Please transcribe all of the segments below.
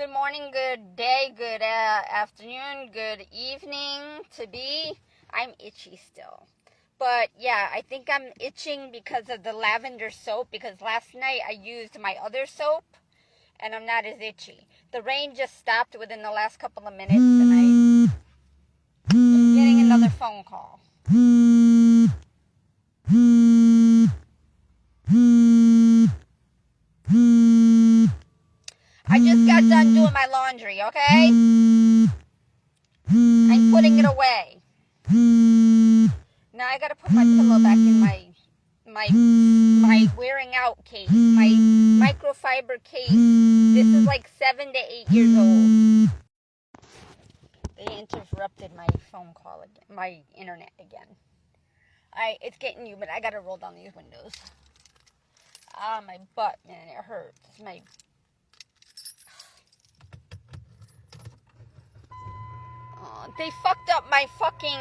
Good morning, good day, good afternoon, good evening to be. I'm itchy still. But yeah, I think I'm itching because of the lavender soap, because last night I used my other soap and I'm not as itchy. The rain just stopped within the last couple of minutes and I'm getting another phone call. I just got done doing my laundry, okay? I'm putting it away. Now I gotta put my pillow back in my wearing out case, my microfiber case. This is like 7 to 8 years old. They interrupted my phone call again, my internet again. It's getting humid. I gotta roll down these windows. My butt, man, it hurts. They fucked up my fucking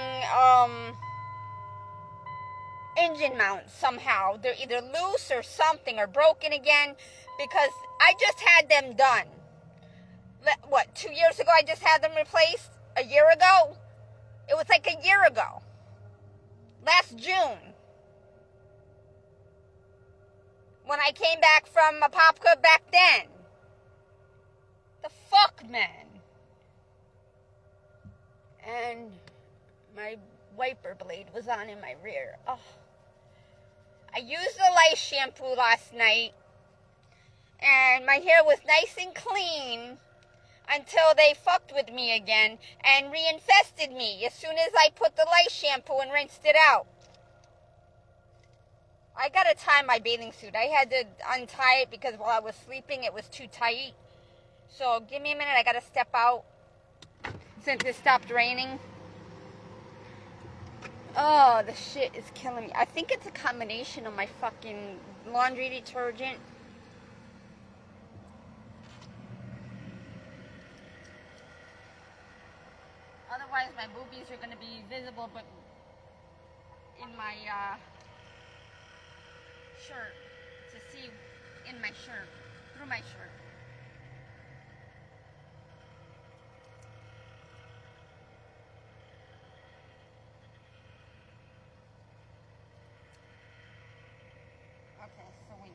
engine mounts somehow. They're either loose or something, or broken again, because I just had them done. What, 2 years ago I just had them replaced? A year ago? It was like a year ago. Last June. When I came back from Apopka back then. The fuck, man. And my wiper blade was on in my rear. Oh. I used the lice shampoo last night, and my hair was nice and clean until they fucked with me again and reinfested me as soon as I put the lice shampoo and rinsed it out. I gotta tie my bathing suit. I had to untie it because while I was sleeping it was too tight. So give me a minute, I gotta step out since it stopped raining. Oh, the shit is killing me. I think it's a combination of my fucking laundry detergent. Otherwise, my boobies are going to be visible, but in my shirt, to see in my shirt, through my shirt. Okay, so wait.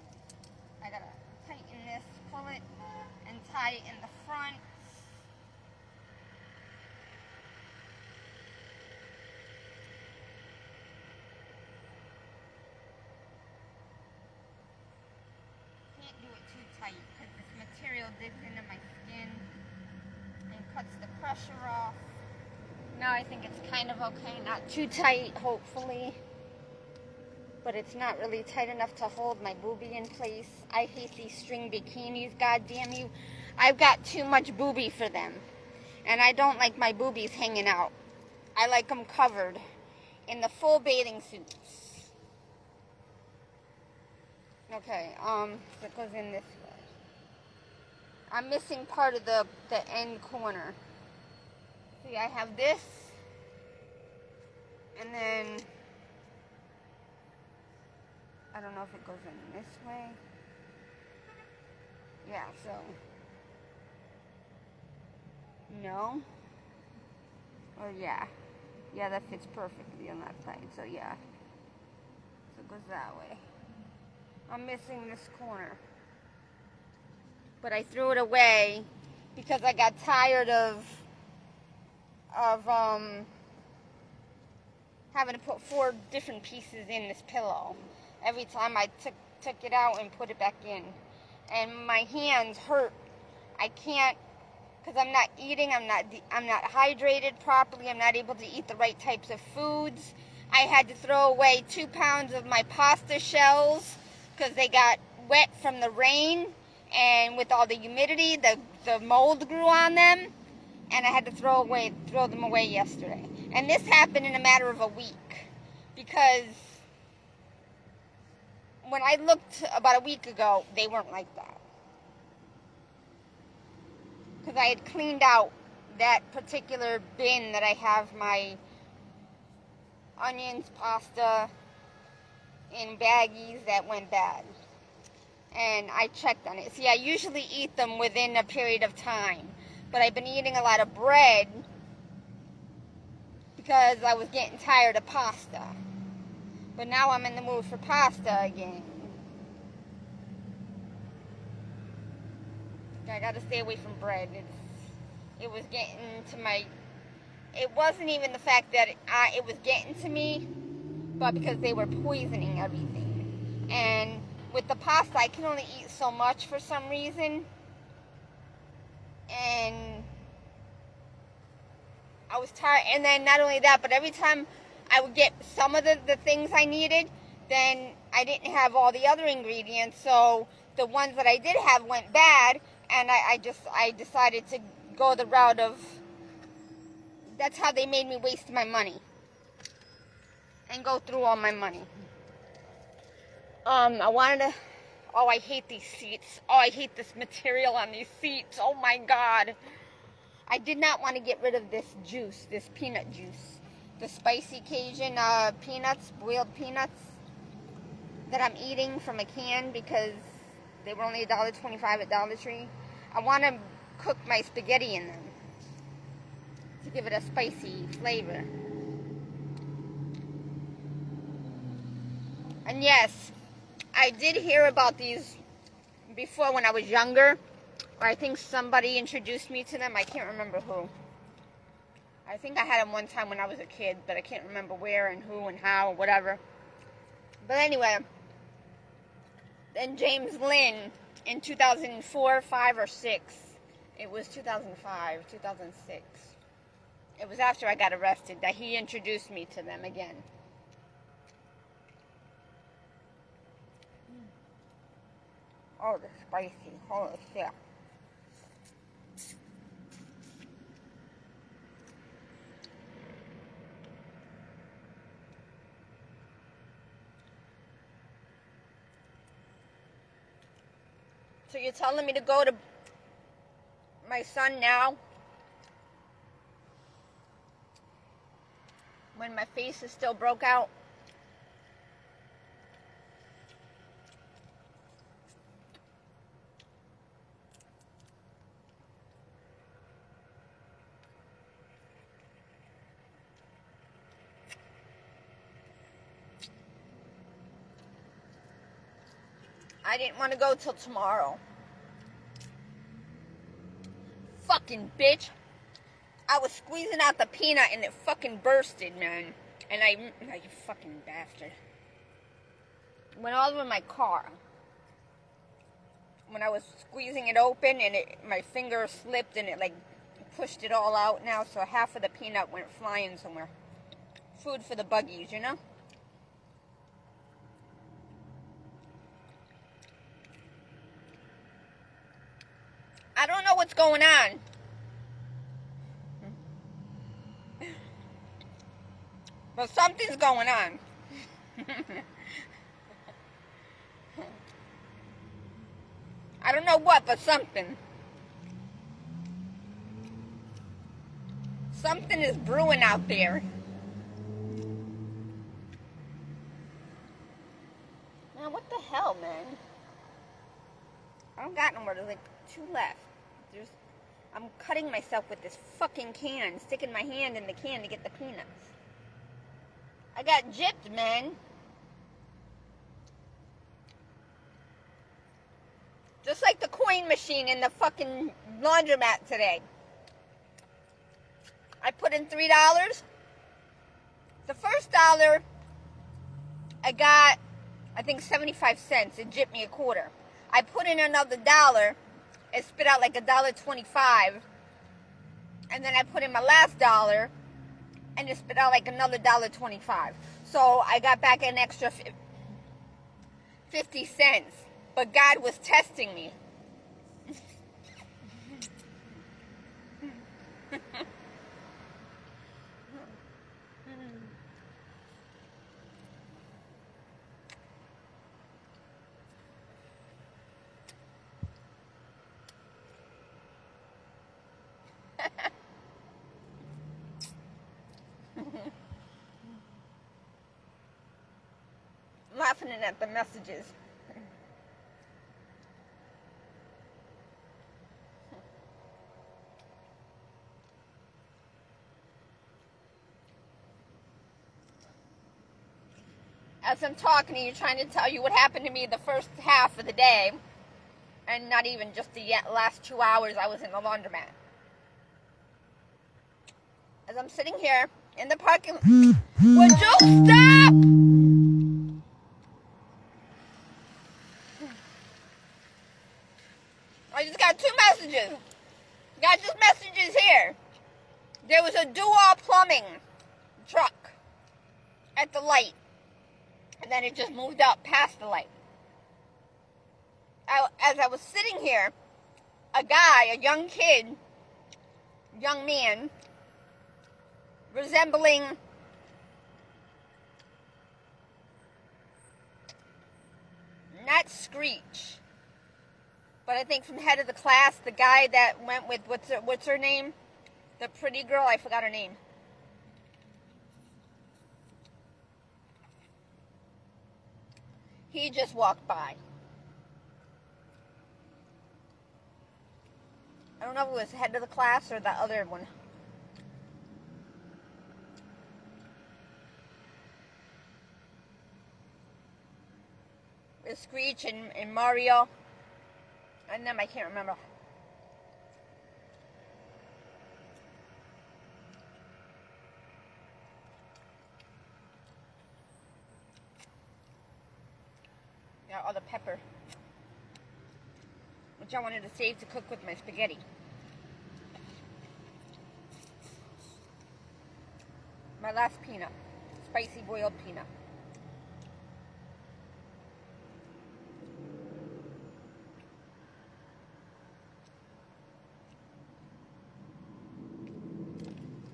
I gotta tighten this, pull it, and tie it in the front. Can't do it too tight because this material digs into my skin and cuts the pressure off. Now I think it's kind of okay, not too tight, hopefully. But it's not really tight enough to hold my boobie in place. I hate these string bikinis, goddamn you. I've got too much boobie for them. And I don't like my boobies hanging out. I like them covered in the full bathing suits. Okay, it goes in this way. I'm missing part of the end corner. See, I have this, and then I don't know if it goes in this way. Yeah, so no, or yeah, that fits perfectly on that side. So yeah, so it goes that way. I'm missing this corner, but I threw it away because I got tired of having to put 4 different pieces in this pillow every time I took it out and put it back in, and my hands hurt. I can't, because I'm not eating. I'm not hydrated properly. I'm not able to eat the right types of foods. I had to throw away 2 pounds of my pasta shells because they got wet from the rain, and with all the humidity, the mold grew on them, and I had to throw them away yesterday. And this happened in a matter of a week, because when I looked about a week ago, they weren't like that. Because I had cleaned out that particular bin that I have my onions, pasta in baggies that went bad. and I checked on it. See, I usually eat them within a period of time, but I've been eating a lot of bread because I was getting tired of pasta. But now I'm in the mood for pasta again. I gotta stay away from bread. It was getting to my... It wasn't even the fact that it was getting to me, but because they were poisoning everything. And with the pasta, I can only eat so much for some reason. And I was tired. And then not only that, but every time I would get some of the things I needed, then I didn't have all the other ingredients. So the ones that I did have went bad. And I decided to go the route of... That's how they made me waste my money. And go through all my money. I wanted to... Oh, I hate these seats. Oh, I hate this material on these seats. Oh my God. I did not want to get rid of this juice, this peanut juice. The spicy Cajun peanuts, boiled peanuts that I'm eating from a can because they were only $1.25 at Dollar Tree. I want to cook my spaghetti in them to give it a spicy flavor. And yes, I did hear about these before when I was younger. Or I think somebody introduced me to them. I can't remember who. I think I had them one time when I was a kid, but I can't remember where and who and how, whatever. But anyway, then James Lynn in 2004, 5, or 6. It was 2005, 2006. It was after I got arrested that he introduced me to them again. Oh, they're spicy. Holy shit. So you're telling me to go to my son now? When my face is still broke out? I didn't want to go till tomorrow. Fucking bitch. I was squeezing out the peanut and it fucking bursted, man. And you fucking bastard. Went all over my car. When I was squeezing it open and my finger slipped and it like pushed it all out now. So half of the peanut went flying somewhere. Food for the buggies, you know? I don't know what's going on. But something's going on. I don't know what, but something. Something is brewing out there. Man, what the hell, man? I don't got nowhere. There's like 2 left. I'm cutting myself with this fucking can, sticking my hand in the can to get the peanuts. I got gypped, man. Just like the coin machine in the fucking laundromat today. I put in $3. The first dollar, I got, I think 75 cents. It gypped me a quarter. I put in another $1. It spit out like $1.25. And then I put in my last $1. And it spit out like another $1.25. So I got back an extra 50 cents. But God was testing me. Laughing at the messages. as I'm talking to you, trying to tell you what happened to me the first half of the day, and not even just the last 2 hours I was in the laundromat. As I'm sitting here in the parking lot, would you stop? I just got 2 messages. Got just messages here. There was a Dual Plumbing truck at the light, and then it just moved up past the light. As I was sitting here, a guy, a young kid, young man, resembling not Screech, but I think from Head of the Class, the guy that went with, what's her name? The pretty girl, I forgot her name. He just walked by. I don't know if it was Head of the Class or the other one. With Screech and Mario. And them, I can't remember. Yeah, all the pepper, which I wanted to save to cook with my spaghetti. My last peanut, spicy boiled peanut.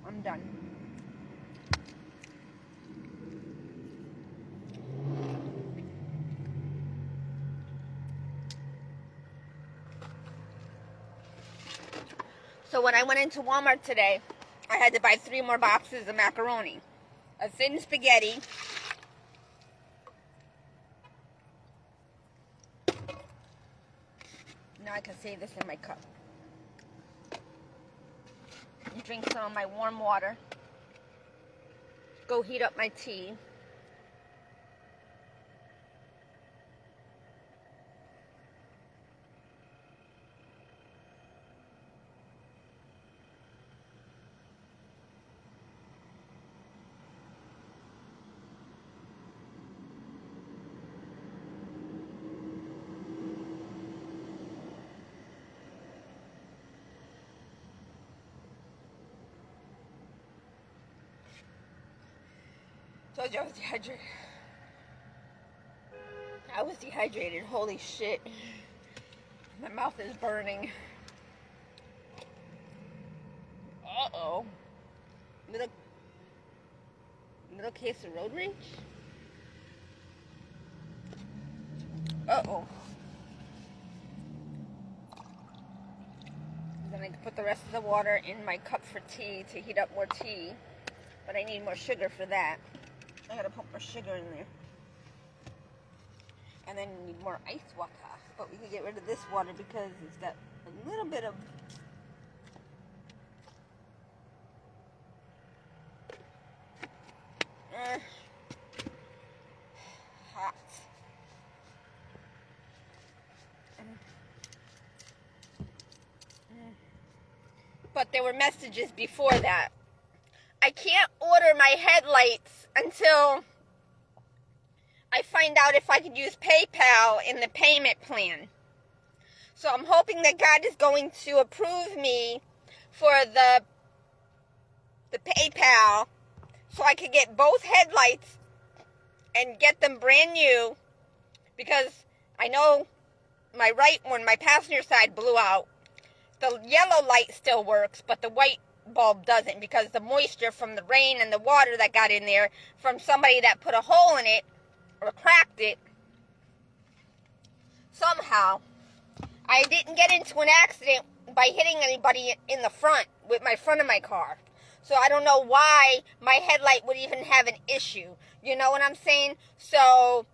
I'm done. So when I went into Walmart today, I had to buy 3 more boxes of macaroni, a thin spaghetti, now I can save this in my cup, and drink some of my warm water, go heat up my tea, told you I was dehydrated. I was dehydrated, holy shit. My mouth is burning. Uh-oh. Little case of road rage? Uh-oh. Then I can put the rest of the water in my cup for tea to heat up more tea. But I need more sugar for that. I gotta put more sugar in there. And then you need more ice water. But we can get rid of this water because it's got a little bit of hot. But there were messages before that. I can't order my headlights until I find out if I could use PayPal in the payment plan. So I'm hoping that God is going to approve me for the PayPal so I could get both headlights and get them brand new, because I know my right one, my passenger side, blew out. The yellow light still works, but the white bulb doesn't, because the moisture from the rain and the water that got in there from somebody that put a hole in it or cracked it somehow. I didn't get into an accident by hitting anybody in the front with my front of my car, so I don't know why my headlight would even have an issue. You know what I'm saying? So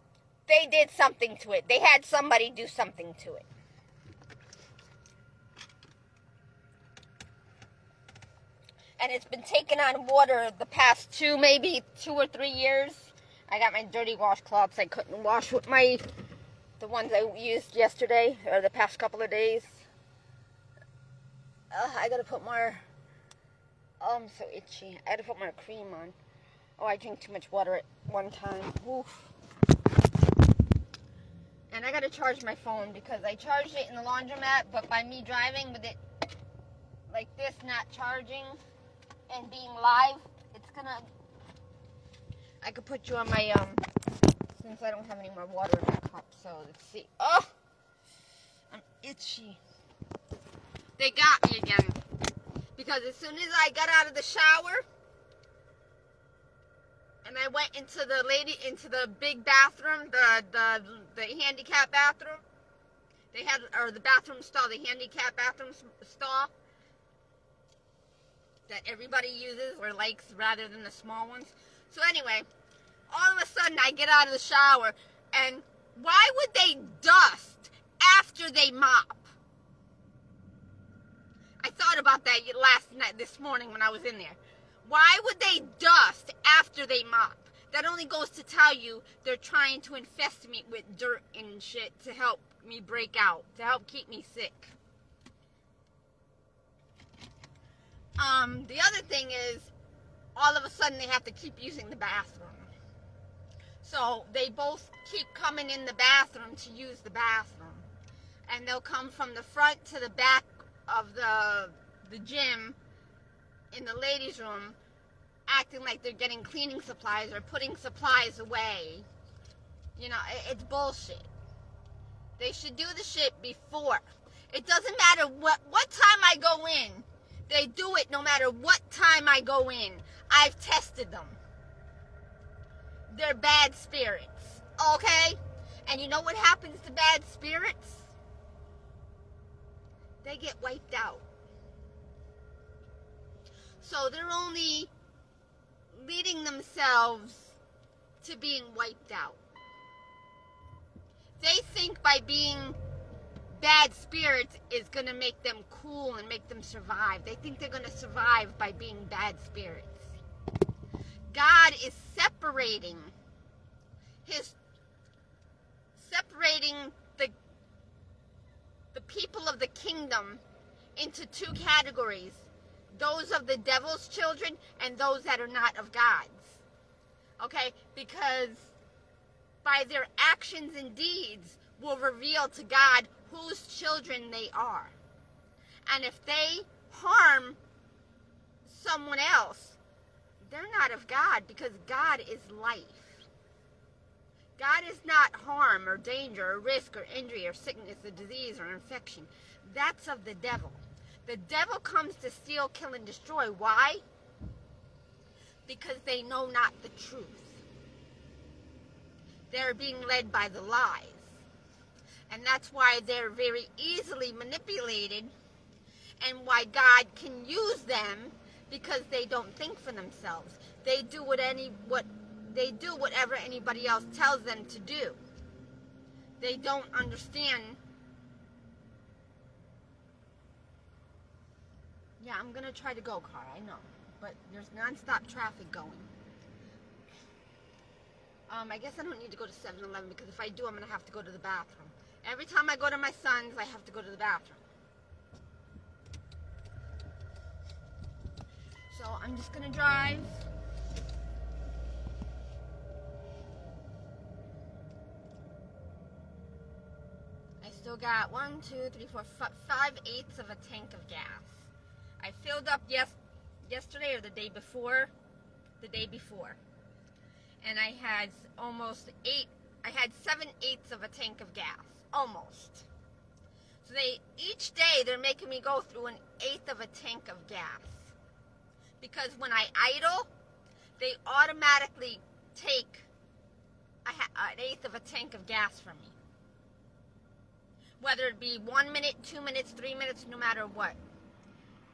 they did something to it. They had somebody do something to it. And it's been taking on water the past maybe 2 or 3 years. I got my dirty washcloths I couldn't wash with the ones I used yesterday, or the past couple of days. I gotta put more, oh, I'm so itchy. I gotta put more cream on. Oh, I drink too much water at one time. Oof. And I gotta charge my phone because I charged it in the laundromat, but by me driving with it like this, not charging and being live, it's gonna, I could put you on my, since I don't have any more water in my cup, so let's see. Oh, I'm itchy. They got me again, because as soon as I got out of the shower, and I went into the big bathroom, the handicap bathroom, they had, or the bathroom stall, the handicap bathroom stall, that everybody uses or likes rather than the small ones. So anyway, all of a sudden I get out of the shower, and why would they dust after they mop? I thought about that this morning when I was in there. Why would they dust after they mop? That only goes to tell you they're trying to infest me with dirt and shit to help me break out, to help keep me sick. The other thing is, all of a sudden they have to keep using the bathroom. So they both keep coming in the bathroom to use the bathroom. And they'll come from the front to the back of the gym in the ladies' room, acting like they're getting cleaning supplies or putting supplies away. You know, it's bullshit. They should do the shit before. It doesn't matter what time I go in. They do it no matter what time I go in. I've tested them. They're bad spirits, okay? And you know what happens to bad spirits? They get wiped out. So they're only leading themselves to being wiped out. They think by being bad spirits is going to make them cool and make them survive. They think they're going to survive by being bad spirits. God is separating the people of the kingdom into two categories. Those of the devil's children and those that are not of God's. Okay? Because by their actions and deeds will reveal to God whose children they are. And if they harm someone else, they're not of God, because God is life. God is not harm or danger or risk or injury or sickness or disease or infection. That's of the devil. The devil comes to steal, kill, and destroy. Why? Because they know not the truth. They're being led by the lies. And that's why they're very easily manipulated, and why God can use them, because they don't think for themselves. They do whatever anybody else tells them to do. They don't understand. Yeah, I'm going to try to go, car, I know. But there's non-stop traffic going. I guess I don't need to go to 7-Eleven, because if I do, I'm going to have to go to the bathroom. Every time I go to my son's, I have to go to the bathroom. So I'm just going to drive. I still got 5/8 of a tank of gas. I filled up yesterday or the day before. And I had 7/8 of a tank of gas. Almost. So each day they're making me go through 1/8 of a tank of gas. Because when I idle, they automatically take 1/8 of a tank of gas from me. Whether it be 1 minute, 2 minutes, 3 minutes, no matter what.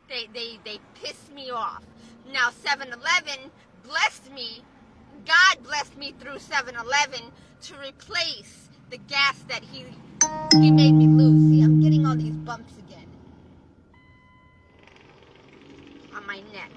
They piss me off. Now 7-Eleven blessed me. God blessed me through 7-Eleven to replace the gas that he made me lose. See, I'm getting all these bumps again on my neck.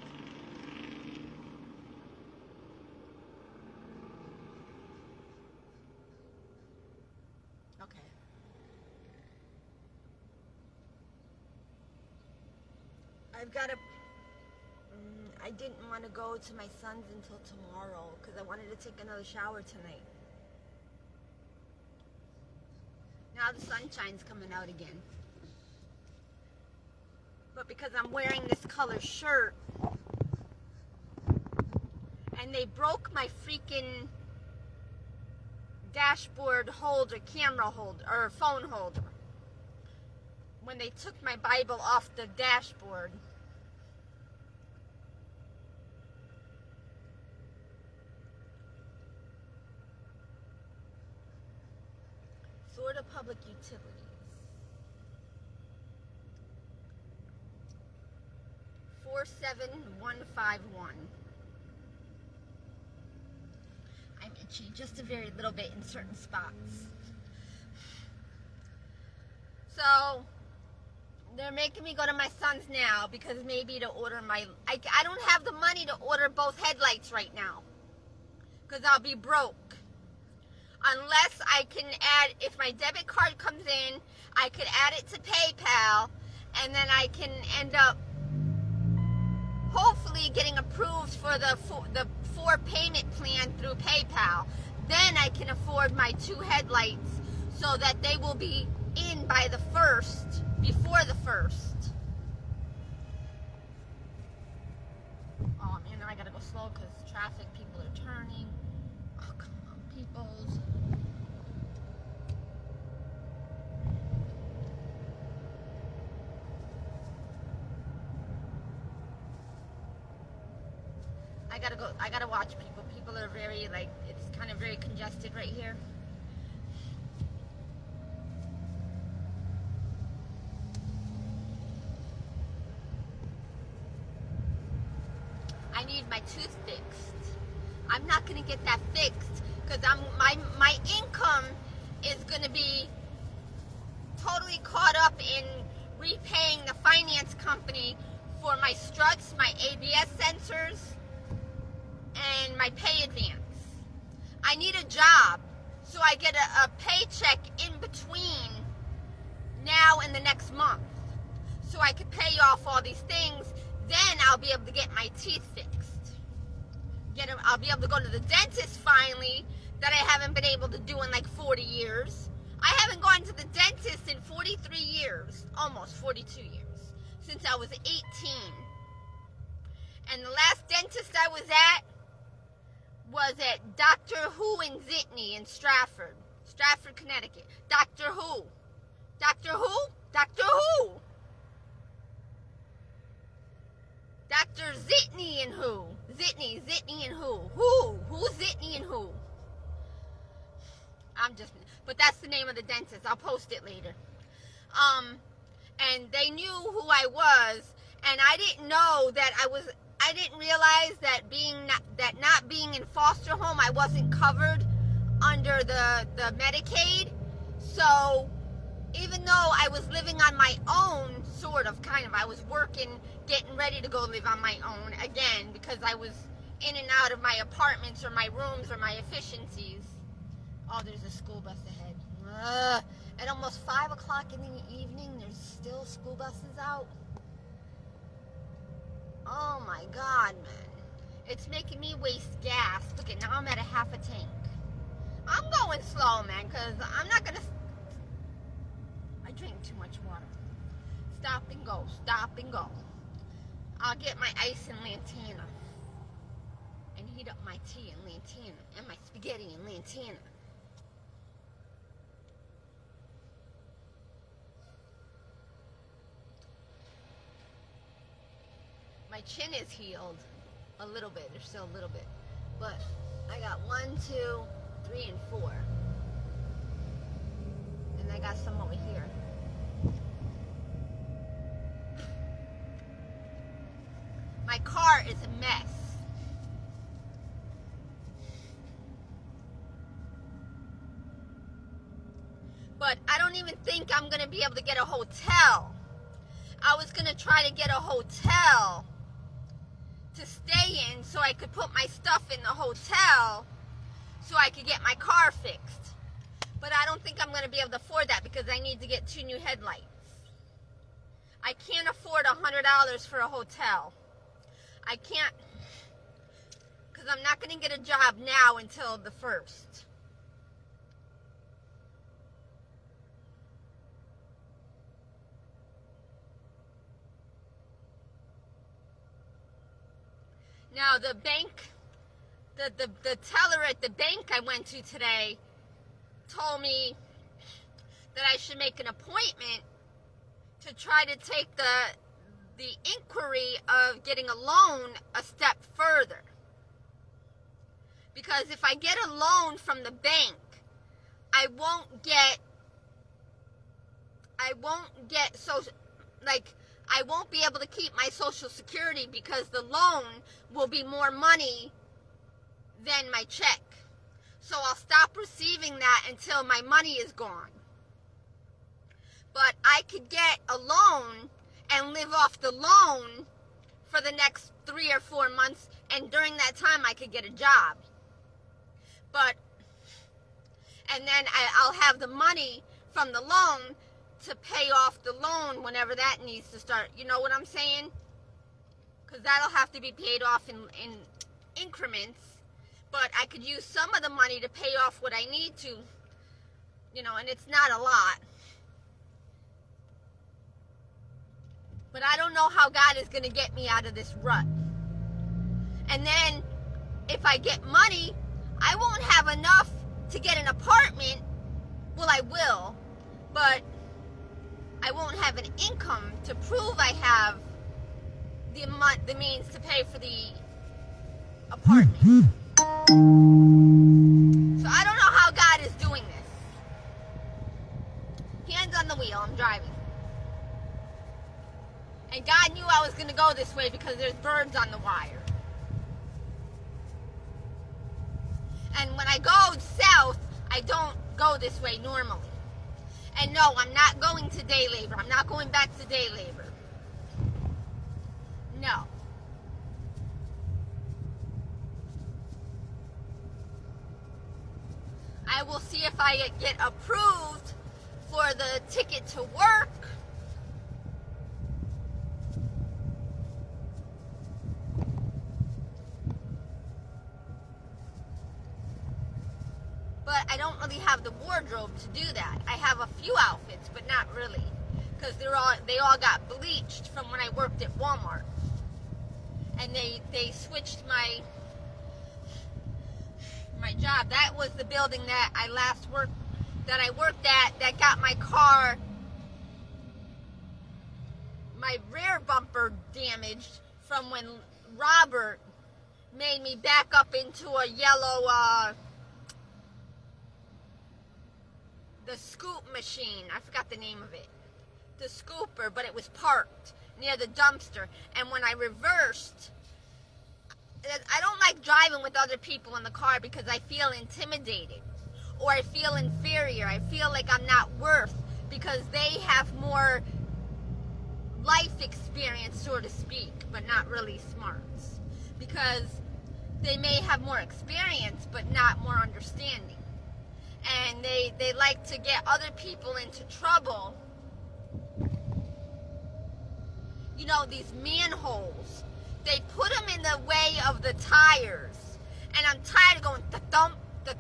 I've got to, I didn't want to go to my son's until tomorrow because I wanted to take another shower tonight. Now the sunshine's coming out again. But because I'm wearing this color shirt, and they broke my freaking dashboard holder, camera holder, or phone holder, when they took my Bible off the dashboard. Florida Public Utilities. 47151. I'm itchy just a very little bit in certain spots. So they're making me go to my son's now because maybe to order I don't have the money to order both headlights right now because I'll be broke. Unless I can add, if my debit card comes in, I could add it to PayPal, and then I can end up hopefully getting approved for the 4 payment plan through PayPal. Then I can afford my 2 headlights so that they will be in by the 1st, before the 1st. Oh man, now I gotta go slow because traffic, people are turning. Oh, come on, peoples. I gotta watch people. People are very, like, it's kind of very congested right here. I need my tooth fixed. I'm not gonna get that fixed because my income is gonna be totally caught up in repaying the finance company for my struts, my ABS sensors, and my pay advance. I need a job so I get a paycheck in between now and the next month so I could pay off all these things. Then I'll be able to get my teeth fixed. I'll be able to go to the dentist finally, that I haven't been able to do in like 40 years. I haven't gone to the dentist in 43 years, almost 42 years, since I was 18. And the last dentist I was at Dr. Who in Zitney in Stratford, Connecticut. Dr. Who? Dr. Who? Dr. Who? Dr. Zitney and who? Zitney and who? Who's Zitney and who? But that's the name of the dentist. I'll post it later. And they knew who I was, and I didn't know that I didn't realize that not being in foster home, I wasn't covered under the Medicaid. So even though I was living on my own, I was working, getting ready to go live on my own again because I was in and out of my apartments or my rooms or my efficiencies. Oh, there's a school bus ahead. At almost 5 o'clock in the evening, there's still school buses out. Oh my God, man. It's making me waste gas. Look at, now I'm at a half a tank. I'm going slow, man, because I'm not going to... I drink too much water. Stop and go, stop and go. I'll get my ice in Lantana. And heat up my tea in Lantana. And my spaghetti in Lantana. My chin is healed a little bit. There's still a little bit. But I got 1, 2, 3, and 4. And I got some over here. My car is a mess. But I don't even think I'm going to be able to get a hotel. I was going to try to get a hotel to stay in so I could put my stuff in the hotel so I could get my car fixed. But I don't think I'm going to be able to afford that because I need to get 2 new headlights. I can't afford $100 for a hotel. I can't, because I'm not going to get a job now until the 1st. Now the bank, the teller at the bank I went to today told me that I should make an appointment to try to take the inquiry of getting a loan a step further. Because if I get a loan from the bank, I won't get I won't be able to keep my Social Security because the loan will be more money than my check. So I'll stop receiving that until my money is gone. But I could get a loan and live off the loan for the next 3 or 4 months, and during that time I could get a job. And then I'll have the money from the loan to pay off the loan whenever that needs to start. You know what I'm saying? Because that'll have to be paid off in increments. But I could use some of the money to pay off what I need to. And it's not a lot. But I don't know how God is going to get me out of this rut. And then if I get money, I won't have enough to get an apartment. Well, I will. But I won't have an income to prove I have the means to pay for the apartment. So I don't know how God is doing this. Hands on the wheel, I'm driving. And God knew I was going to go this way because there's birds on the wire. And when I go south, I don't go this way normally. And no, I'm not going to day labor. I'm not going back to day labor. No. I will see if I get approved for the ticket to work. But I don't really have the wardrobe to do that. I have a few outfits, but not really. Because they all got bleached from when I worked at Walmart. And they switched my job. That was the building that I worked at that got my car, my rear bumper damaged from when Robert made me back up into a yellow, the scoop machine. I forgot the name of it. The scooper, but it was parked near the dumpster. And when I reversed, I don't like driving with other people in the car because I feel intimidated or I feel inferior. I feel like I'm not worth because they have more life experience, so to speak, but not really smarts. Because they may have more experience, but not more understanding. And they like to get other people into trouble. These manholes, they put them in the way of the tires. And I'm tired of going the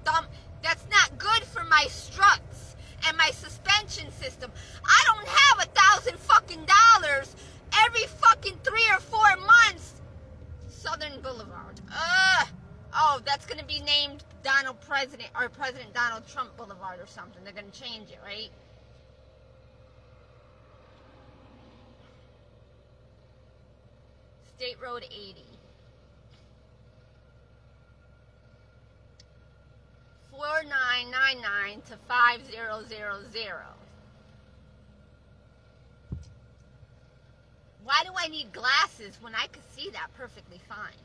thump. That's not good for my struts and my suspension system. I don't have $1,000 every fucking 3 or 4 months. Southern Boulevard. Oh, that's going to be named President Donald Trump Boulevard or something. They're going to change it, right? State Road 80. 4999 to 5000. Why do I need glasses when I could see that perfectly fine?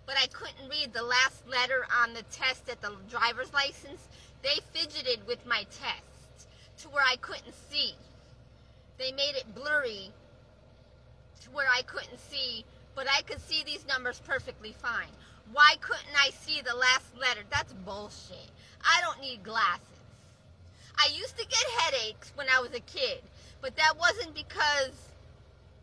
But I couldn't read the last letter on the test at the driver's license. They fidgeted with my test to where I couldn't see. They made it blurry to where I couldn't see, but I could see these numbers perfectly fine. Why couldn't I see the last letter? That's bullshit. I don't need glasses. I used to get headaches when I was a kid, but that wasn't because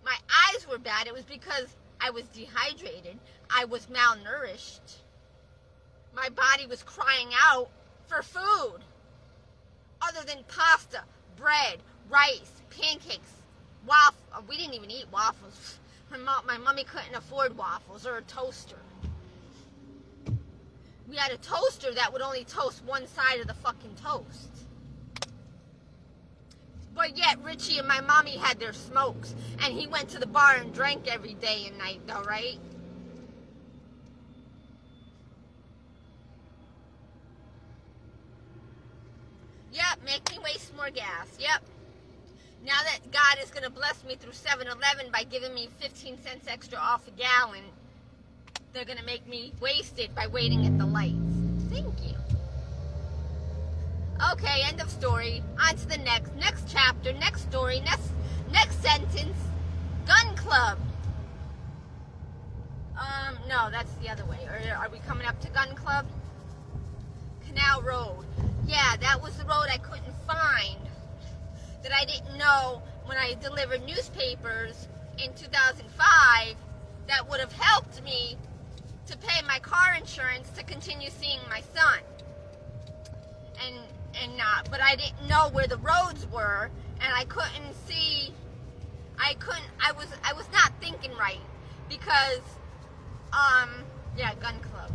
my eyes were bad, it was because I was dehydrated. I was malnourished. My body was crying out for food. Other than pasta, bread, rice, pancakes, waffles. We didn't even eat waffles. My mommy couldn't afford waffles or a toaster. We had a toaster that would only toast one side of the fucking toast. But yet Richie and my mommy had their smokes, and he went to the bar and drank every day and night though, right? Yep, make me waste more gas. Yep. Now that God is going to bless me through 7-Eleven by giving me 15 cents extra off a gallon, they're going to make me waste it by waiting at the lights. Thank you. Okay, end of story. On to the next chapter, next story, next sentence. Gun club. No, that's the other way. Are we coming up to gun club? Canal Road. Yeah, that was the road I couldn't find, that I didn't know when I delivered newspapers in 2005, that would have helped me to pay my car insurance to continue seeing my son. But I didn't know where the roads were, and I couldn't see. I was not thinking right, because yeah, gun club,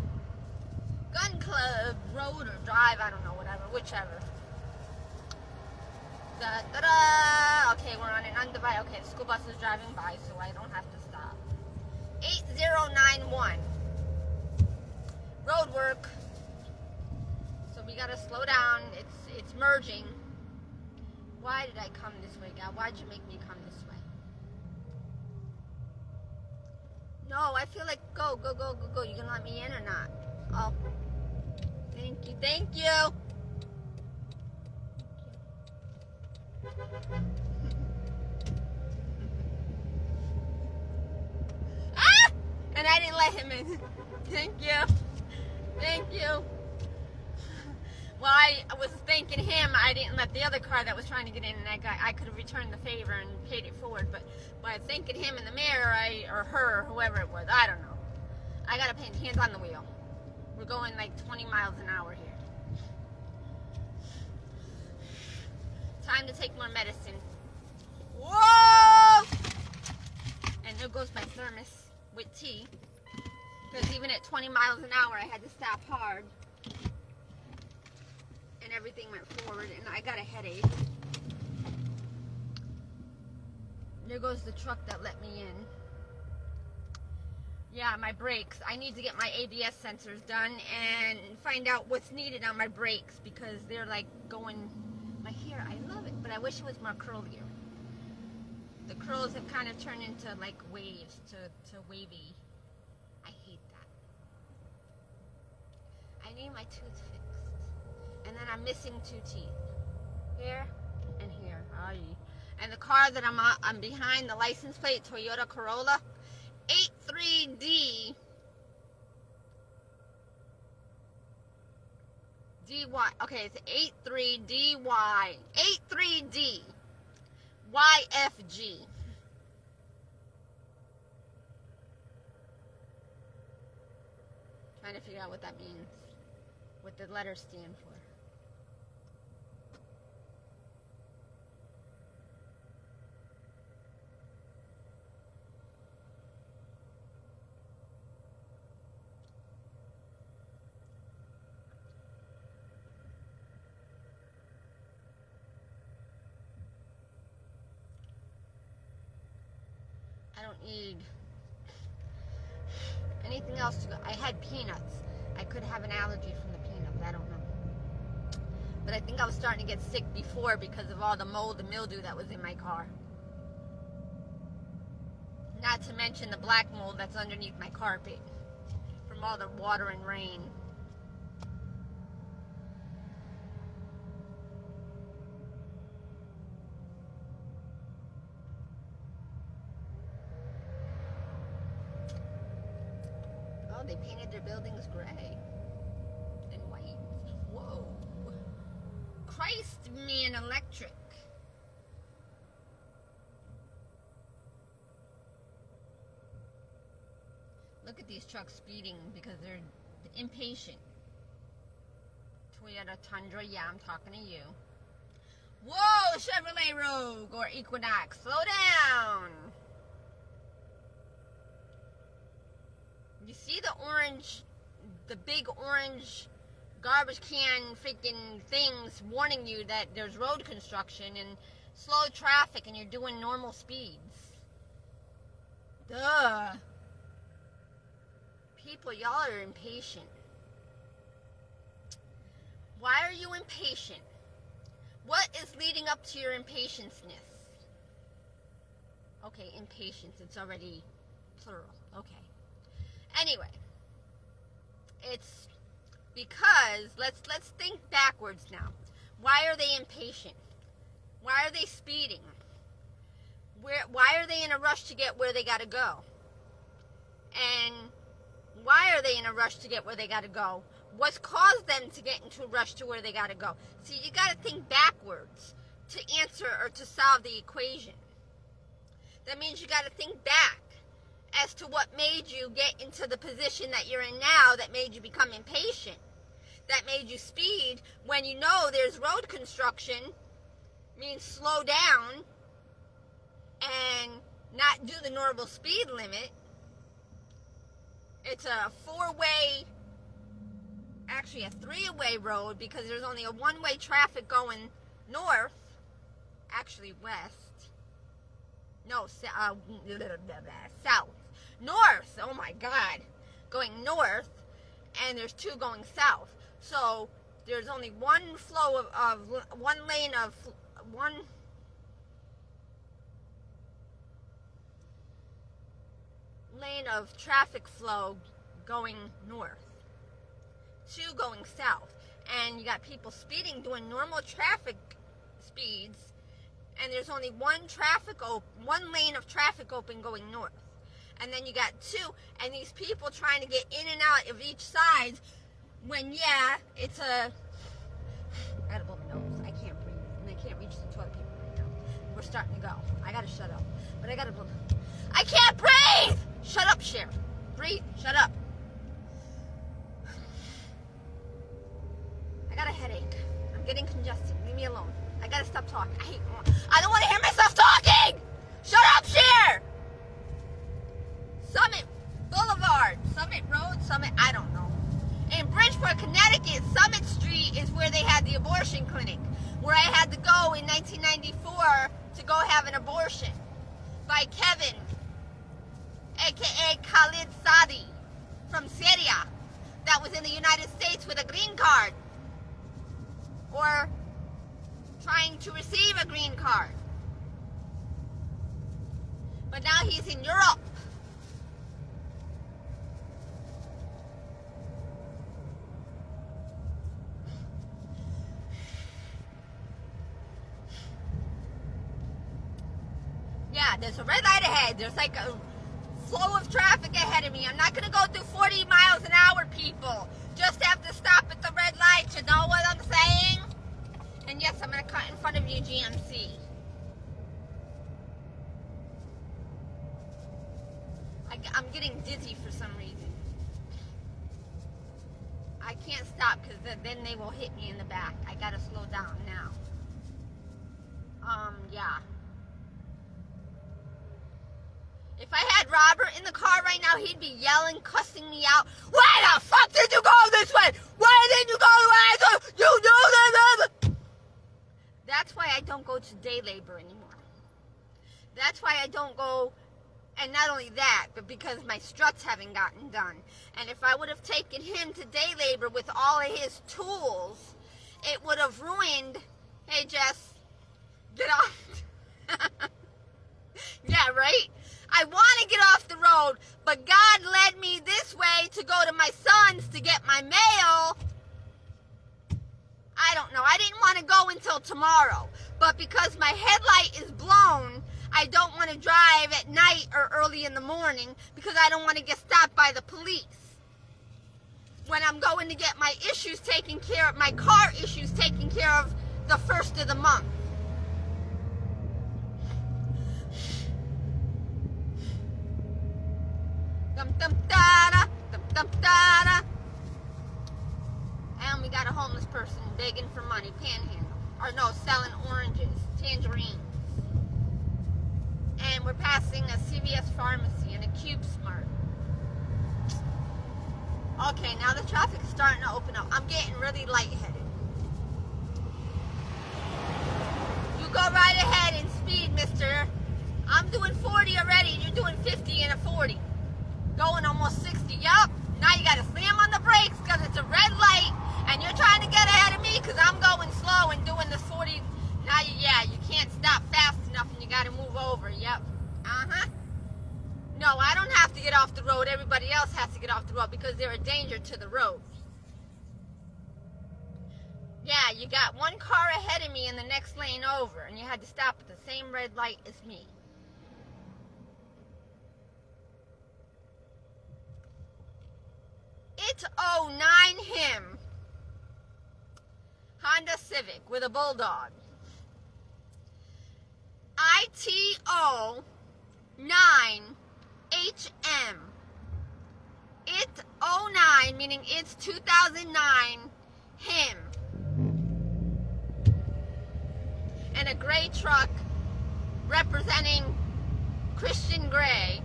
road or drive, I don't know, whatever, whichever. Da, da, da. Okay, we're on an undivided. Okay, the school bus is driving by, so I don't have to stop. 8091. Road work. So we gotta slow down. It's merging. Why did I come this way, God? Why'd you make me come this way? No, I feel like go. You gonna let me in or not? Oh. Thank you. Ah! And I didn't let him in. Thank you. Well, I was thanking him. I didn't let the other car that was trying to get in, and I could have returned the favor and paid it forward. But by thanking him in the mirror, or her, or whoever it was, I don't know. I gotta put hands on the wheel. We're going like 20 miles an hour here. Time to take more medicine. Whoa! And there goes my thermos with tea. Because even at 20 miles an hour, I had to stop hard. And everything went forward, and I got a headache. There goes the truck that let me in. Yeah, my brakes. I need to get my ABS sensors done and find out what's needed on my brakes, because they're like going... My hair, I love it, but I wish it was more curlier. The curls have kind of turned into like waves, to wavy. I hate that. I need my tooth fixed. And then I'm missing 2 teeth. Here and here. Aye. And the car that I'm behind, the license plate, Toyota Corolla, 83D DY. Okay, it's 83DY. 83D YFG. Trying to figure out what that means. What the letters stand for. I don't need anything else to go. I had peanuts. I could have an allergy from the peanuts. I don't know. But I think I was starting to get sick before because of all the mold and mildew that was in my car. Not to mention the black mold that's underneath my carpet from all the water and rain. They painted their buildings gray and white. Whoa. Christ, man, electric. Look at these trucks speeding because they're impatient. Toyota Tundra, yeah, I'm talking to you. Whoa, Chevrolet Rogue or Equinox, slow down. You see the orange, the big orange garbage can freaking things warning you that there's road construction and slow traffic and you're doing normal speeds. Duh. People, y'all are impatient. Why are you impatient? What is leading up to your impatience-ness? Okay, impatience, it's already plural. Okay. Anyway, it's because, let's think backwards now. Why are they impatient? Why are they speeding? Why are they in a rush to get where they gotta go? And why are they in a rush to get where they gotta go? What's caused them to get into a rush to where they gotta go? See, you gotta think backwards to answer or to solve the equation. That means you gotta think back as to what made you get into the position that you're in now, that made you become impatient, that made you speed when you know there's road construction, means slow down and not do the normal speed limit. It's a actually a three-way road because there's only a one-way traffic going north, actually west, no, south, north, oh my god, going north, and there's two going south. So there's only one flow of one lane of traffic flow going north, two going south, and you got people speeding doing normal traffic speeds, and there's only one lane of traffic open going north, and then you got two, and these people trying to get in and out of each side when, yeah, it's a, I gotta blow my nose, I can't breathe, and I can't reach the toilet paper right now. We're starting to go. I gotta shut up, but I gotta blow, I can't breathe! Shut up, Cher. Breathe, shut up. I got a headache. I'm getting congested. Leave me alone. I gotta stop talking. I don't want to hear myself talking! Shut up, Cher! Summit Boulevard, Summit Road, Summit, I don't know. In Bridgeport, Connecticut, Summit Street is where they had the abortion clinic, where I had to go in 1994 to go have an abortion by Kevin, aka Khalid Sadi, from Syria, that was in the United States with a green card, or trying to receive a green card. But now he's in Europe. Yeah, there's a red light ahead. There's like a flow of traffic ahead of me. I'm not going to go through 40 miles an hour, people. Just have to stop at the red light. You know what I'm saying? And yes, I'm going to cut in front of you, GMC. I'm getting dizzy for some reason. I can't stop because then they will hit me in the back. I got to slow down now. Yeah. If I had Robert in the car right now, he'd be yelling, cussing me out. Why the fuck did you go this way? Why didn't you go the way I told you? You do that. That's why I don't go to day labor anymore. That's why I don't go, and not only that, but because my struts haven't gotten done. And if I would have taken him to day labor with all of his tools, it would have ruined, hey Jess, get off. Yeah, right? I want to get off the road, but God led me this way to go to my son's to get my mail. I don't know. I didn't want to go until tomorrow, but because my headlight is blown, I don't want to drive at night or early in the morning because I don't want to get stopped by the police when I'm going to get my issues taken care of, my car issues taken care of the first of the month. Dum dum da. person begging for money, panhandle. Or no, selling oranges, tangerines. And we're passing a CVS pharmacy and a Cube Smart. Okay, now the traffic's starting to open up. I'm getting really lightheaded. You go right ahead and speed, mister. I'm doing 40 already, and you're doing 50 and a 40. Going almost 60. Yup. Now you gotta slam on the brakes because it's a red light, and you're trying to get ahead of me because I'm going slow and doing this 40. Now, you can't stop fast enough, and you gotta move over. Yep. Uh-huh. No, I don't have to get off the road. Everybody else has to get off the road because they're a danger to the road. Yeah, you got one car ahead of me in the next lane over, and you had to stop at the same red light as me. It's 09 him. Honda Civic with a Bulldog. ITO 9HM. It's 09, meaning it's 2009 him. And a gray truck representing Christian Grey.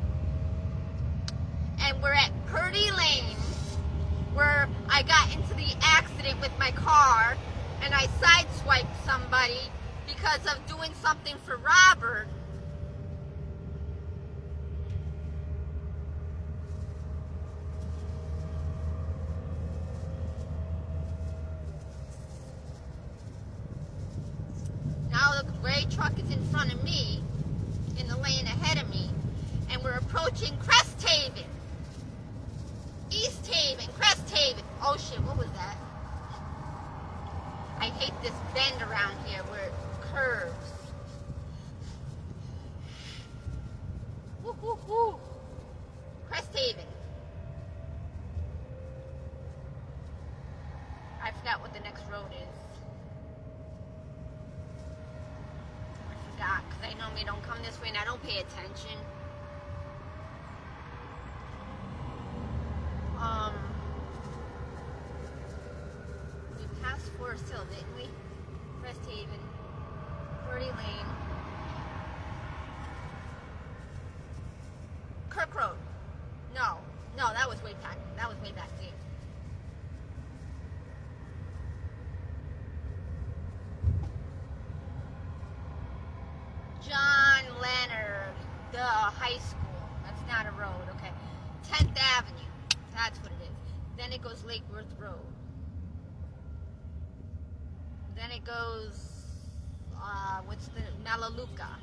And we're at Purdy Lane, where I got into the accident with my car and I sideswiped somebody because of doing something for Robert. Now the gray truck is in front of me, in the lane ahead of me, and we're approaching Crest Haven. East Haven, Crest Haven. Oh shit, what was that? I hate this bend around here where it curves. Woo, woo, woo. Crest Haven. I forgot what the next road is. I forgot, because I normally don't come this way and I don't pay attention. We passed Forest Hill, didn't we? Crest Haven, Purdy Lane, Kirk Road. No, that was way back. That was way back there. John Leonard, the high school. That's not a road, okay. 10th Avenue. That's what it is. Then it goes Lake Worth Road. Then it goes, Melaleuca.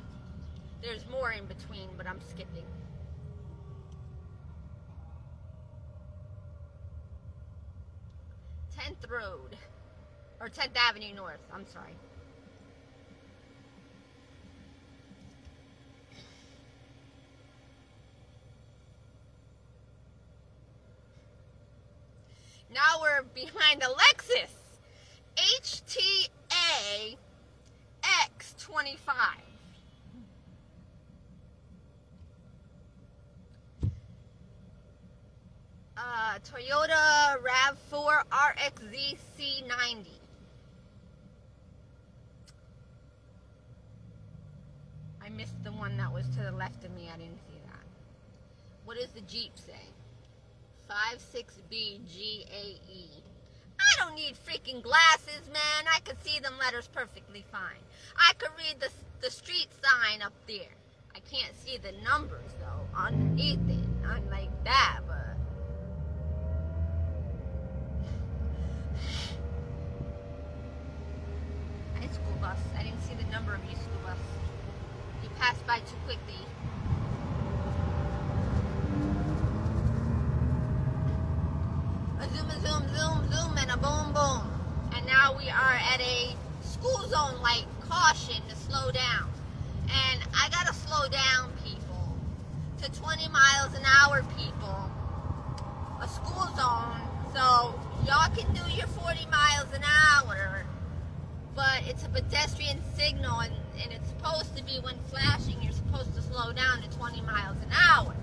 There's more in between, but I'm skipping. Tenth Road. Or 10th Avenue North. I'm sorry. Now we're behind a Lexus HTA X25. Toyota RAV4 RXZ C90. I missed the one that was to the left of me. I didn't see that. What does the Jeep say? 56BGAE. I don't need freaking glasses, man. I could see them letters perfectly fine. I could read the street sign up there. I can't see the numbers, though, underneath it. Not like that, but... High school bus. I didn't see the number of your school bus. You passed by too quickly. A zoom, a zoom, zoom, zoom, and a boom, boom. And now we are at a school zone light. Caution to slow down. And I gotta slow down, people. To 20 miles an hour, people. A school zone. So y'all can do your 40 miles an hour. But it's a pedestrian signal, and it's supposed to be when flashing, you're supposed to slow down to 20 miles an hour.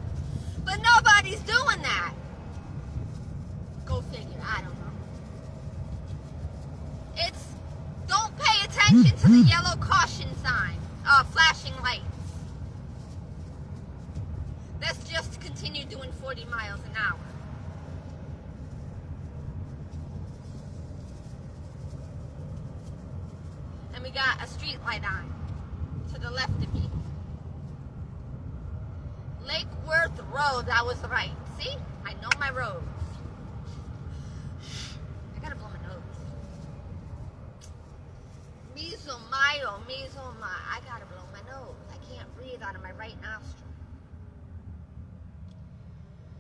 But nobody's doing that. Go figure, I don't know. attention to the yellow caution sign, flashing lights. Let's just continue doing 40 miles an hour. And we got a street light on to the left of me. Lake Worth Road, I was right. See? I know my roads. I gotta blow my nose. Mizomai. I gotta blow my nose. I can't breathe out of my right nostril.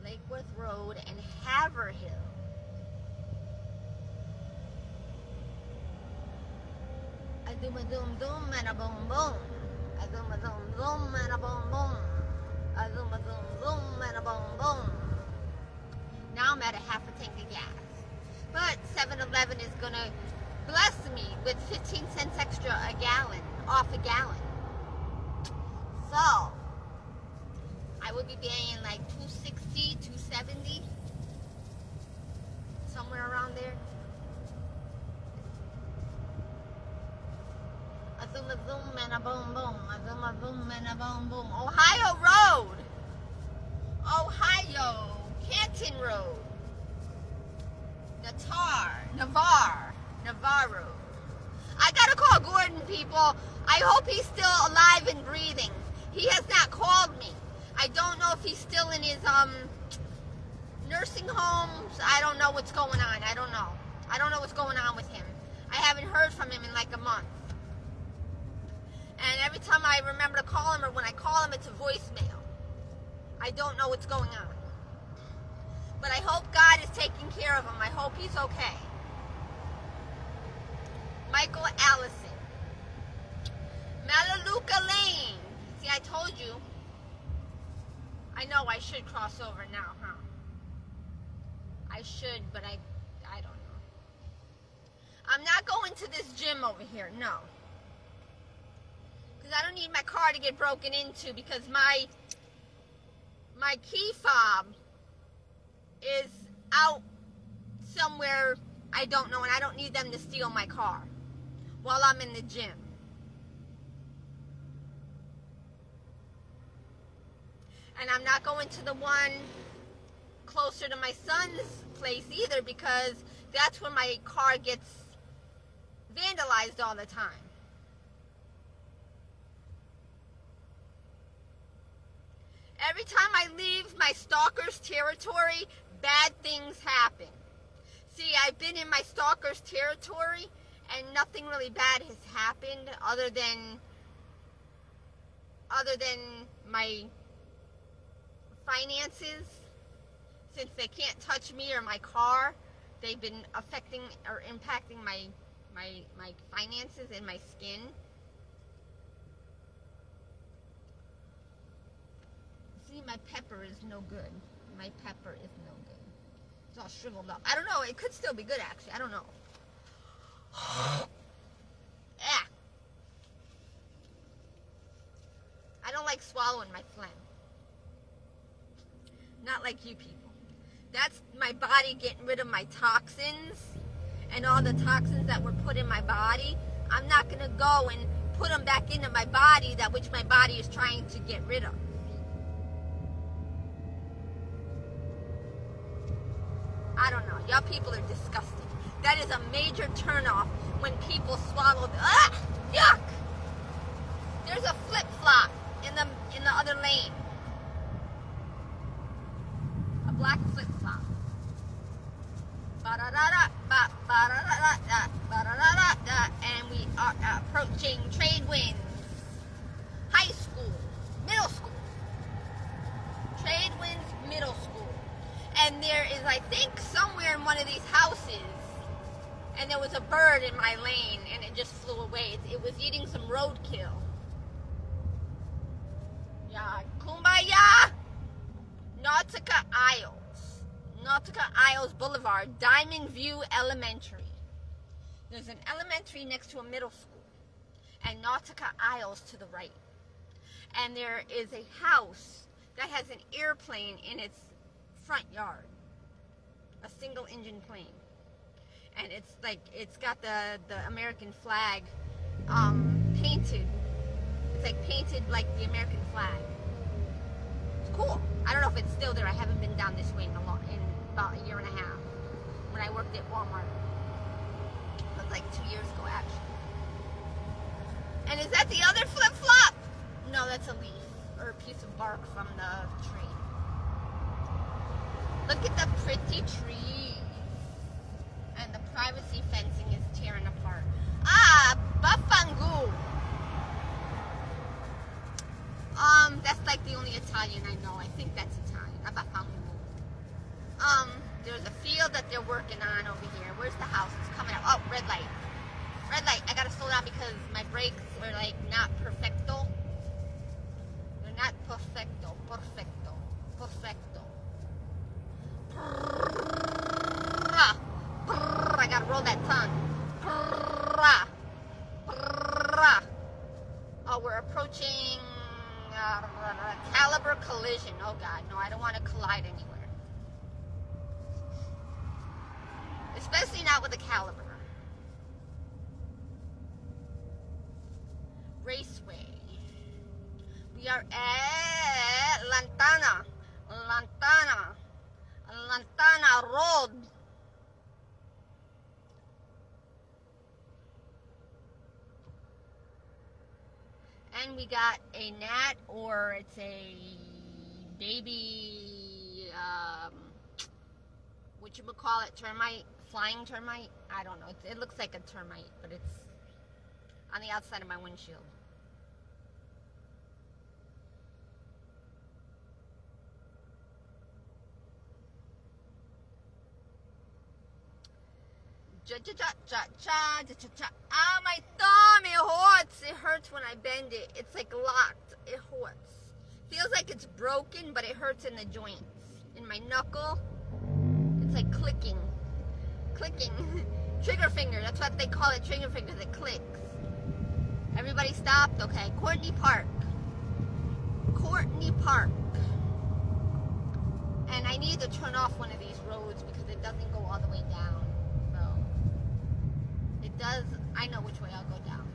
Lake Worth Road and Haverhill. I doom a doom doom and a boom boom. I doom a doom doom and a boom boom. I zoom a zoom zoom and a boom boom. Now I'm at a half a tank of gas. But 7-Eleven is gonna bless me with 15 cents extra a gallon, off a gallon. So I would be paying like $2.60, $2.70, somewhere around there. A zoom and a boom boom. A zoom and a boom boom. Ohio Road. Ohio. Canton Road. Navarre Road. I gotta call Gordon, people. I hope he's still alive and breathing. He has not called me. I don't know if he's still in his nursing homes. I don't know what's going on. I don't know what's going on with him. I haven't heard from him in like a month. And every time I remember to call him, or when I call him, it's a voicemail. I don't know what's going on. But I hope God is taking care of him. I hope he's okay. Michael Allison. Melaleuca Lane. See, I told you. I know I should cross over now, huh? I should, but I don't know. I'm not going to this gym over here, no. Because I don't need my car to get broken into, because my key fob is out somewhere I don't know, and I don't need them to steal my car while I'm in the gym. And I'm not going to the one closer to my son's place either, because that's where my car gets vandalized all the time. Every time I leave my stalker's territory, bad things happen. See, I've been in my stalker's territory and nothing really bad has happened other than my finances. Since they can't touch me or my car, they've been affecting or impacting my finances and my skin. See, my pepper is no good. My pepper is no good. It's all shriveled up. I don't know. It could still be good, actually. I don't know. Ah. I don't like swallowing my phlegm. Not like you people. That's my body getting rid of my toxins and all the toxins that were put in my body. I'm not going to go and put them back into my body, that which my body is trying to get rid of. I don't know. Y'all people are disgusting. That is a major turnoff when people swallow. Yuck! There's a flip-flop in the other lane. A black flip-flop. And we are approaching Trade Winds High School, Middle School. Trade Winds Middle School. And there is, I think, somewhere in one of these houses, and there was a bird in my lane, and it just flew away. It was eating some roadkill. Yeah, kumbaya! Nautica Isles Boulevard, Diamond View Elementary. There's an elementary next to a middle school, and Nautica Isles to the right. And there is a house that has an airplane in its front yard, a single engine plane, and it's got the American flag painted. It's like painted like the American flag. It's cool. I don't know if it's still there. I haven't been down this way in about a year and a half. When I worked at Walmart. It was like 2 years ago, actually. And is that the other flip-flop? No, that's a leaf or a piece of bark from the tree. Look at the pretty trees. And the privacy fencing is tearing apart. Ah, Bafangu. That's like the only Italian I know. I think that's Italian. Bafangu. There's a field that they're working on over here. Where's the house? It's coming up. Oh, red light. Red light. I gotta slow down because my brakes were like not perfecto. They're not perfecto. Perfecto. Perfecto. I gotta roll that tongue. Oh, we're approaching Caliber collision. Oh God, no, I don't want to collide anywhere. Especially not with a Caliber. Raceway. We are at Lantana Road. And we got a gnat, or it's a baby, whatchamacallit, termite, flying termite. I don't know. It looks like a termite, but it's on the outside of my windshield. Ah, my thumb, it hurts. It hurts when I bend it. It's like locked. It hurts. Feels like it's broken, but it hurts in the joints. In my knuckle, it's like clicking. Clicking. Trigger finger, that's what they call it, trigger finger, that clicks. Everybody stopped? Okay. Courtney Park. Courtney Park. And I need to turn off one of these roads because it doesn't go all the way down. Does I know which way I'll go down.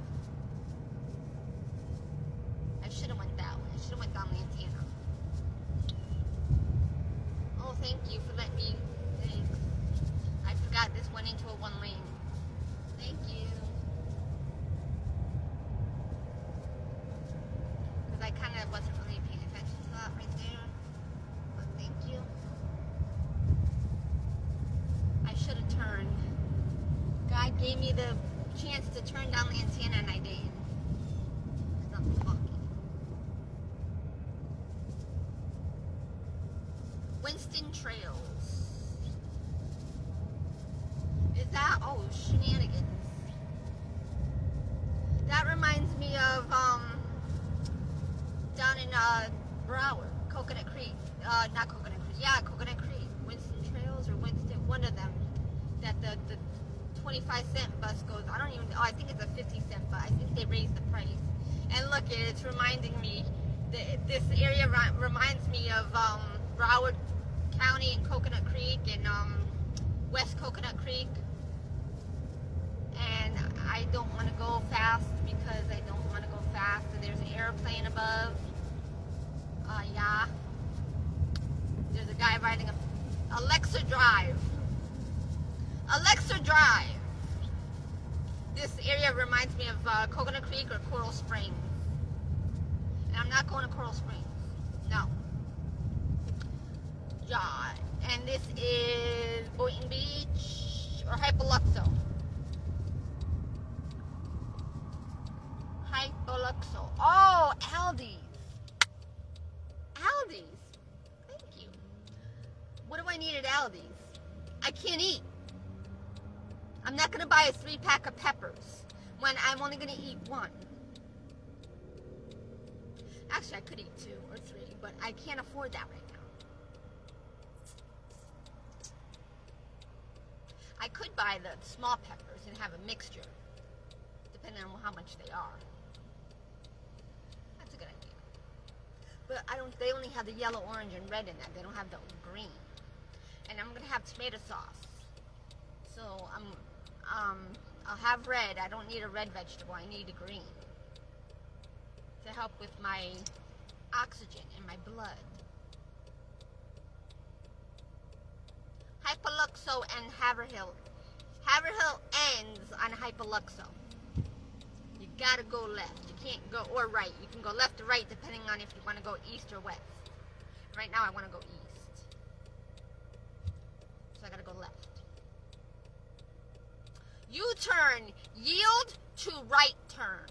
I should have went that way. I should have went down the antenna. Oh, thank you for letting me. Thanks. I forgot this went into a one lane. Thank you. Because I kind of wasn't really paying attention to that right there. But thank you. I should have turned. God gave me the chance to turn down the antenna and I didn't. Because I'm talking. Winston Trails. Is that, oh, shenanigans. That reminds me of, down in, Broward, Coconut Creek. Not Coconut Creek. Yeah, Coconut Creek. Winston Trails or Winston, one of them. That the 25-cent bus goes. I don't even. Oh, I think it's a 50-cent bus. I think they raised the price. And look, it's reminding me. This area reminds me of Broward County and Coconut Creek and West Coconut Creek. And I don't want to go fast because I don't want to go fast. And there's an airplane above. Yeah. There's a guy riding a Alexa Drive. Alexa Drive. This area reminds me of Coconut Creek or Coral Springs. And I'm not going to Coral Springs. No. Yeah. And this is Boynton Beach or Hypoluxo. Hypoluxo. Oh, Aldi's. Aldi's. Thank you. What do I need at Aldi's? I can't eat. I'm not going to buy a 3-pack of peppers when I'm only going to eat one. Actually, I could eat 2 or 3, but I can't afford that right now. I could buy the small peppers and have a mixture, depending on how much they are. That's a good idea. But they only have the yellow, orange, and red in that. They don't have the green. And I'm going to have tomato sauce. So I'll have red. I don't need a red vegetable. I need a green to help with my oxygen in my blood. Hypoluxo and Haverhill. Haverhill ends on Hypoluxo. You gotta go left. You can't go, or right. You can go left or right depending on if you want to go east or west. Right now I want to go east. So I gotta go left. U-turn, yield to right turn.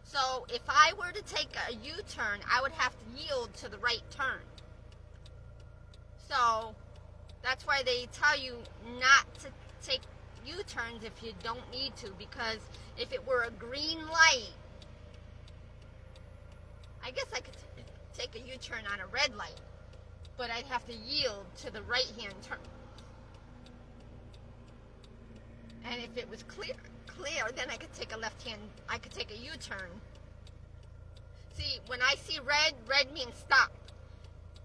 So if I were to take a U-turn, I would have to yield to the right turn. So that's why they tell you not to take U-turns if you don't need to, because if it were a green light, I guess I could take a U-turn on a red light, but I'd have to yield to the right-hand turn. And if it was clear, then I could take I could take a U-turn. See, when I see red, red means stop.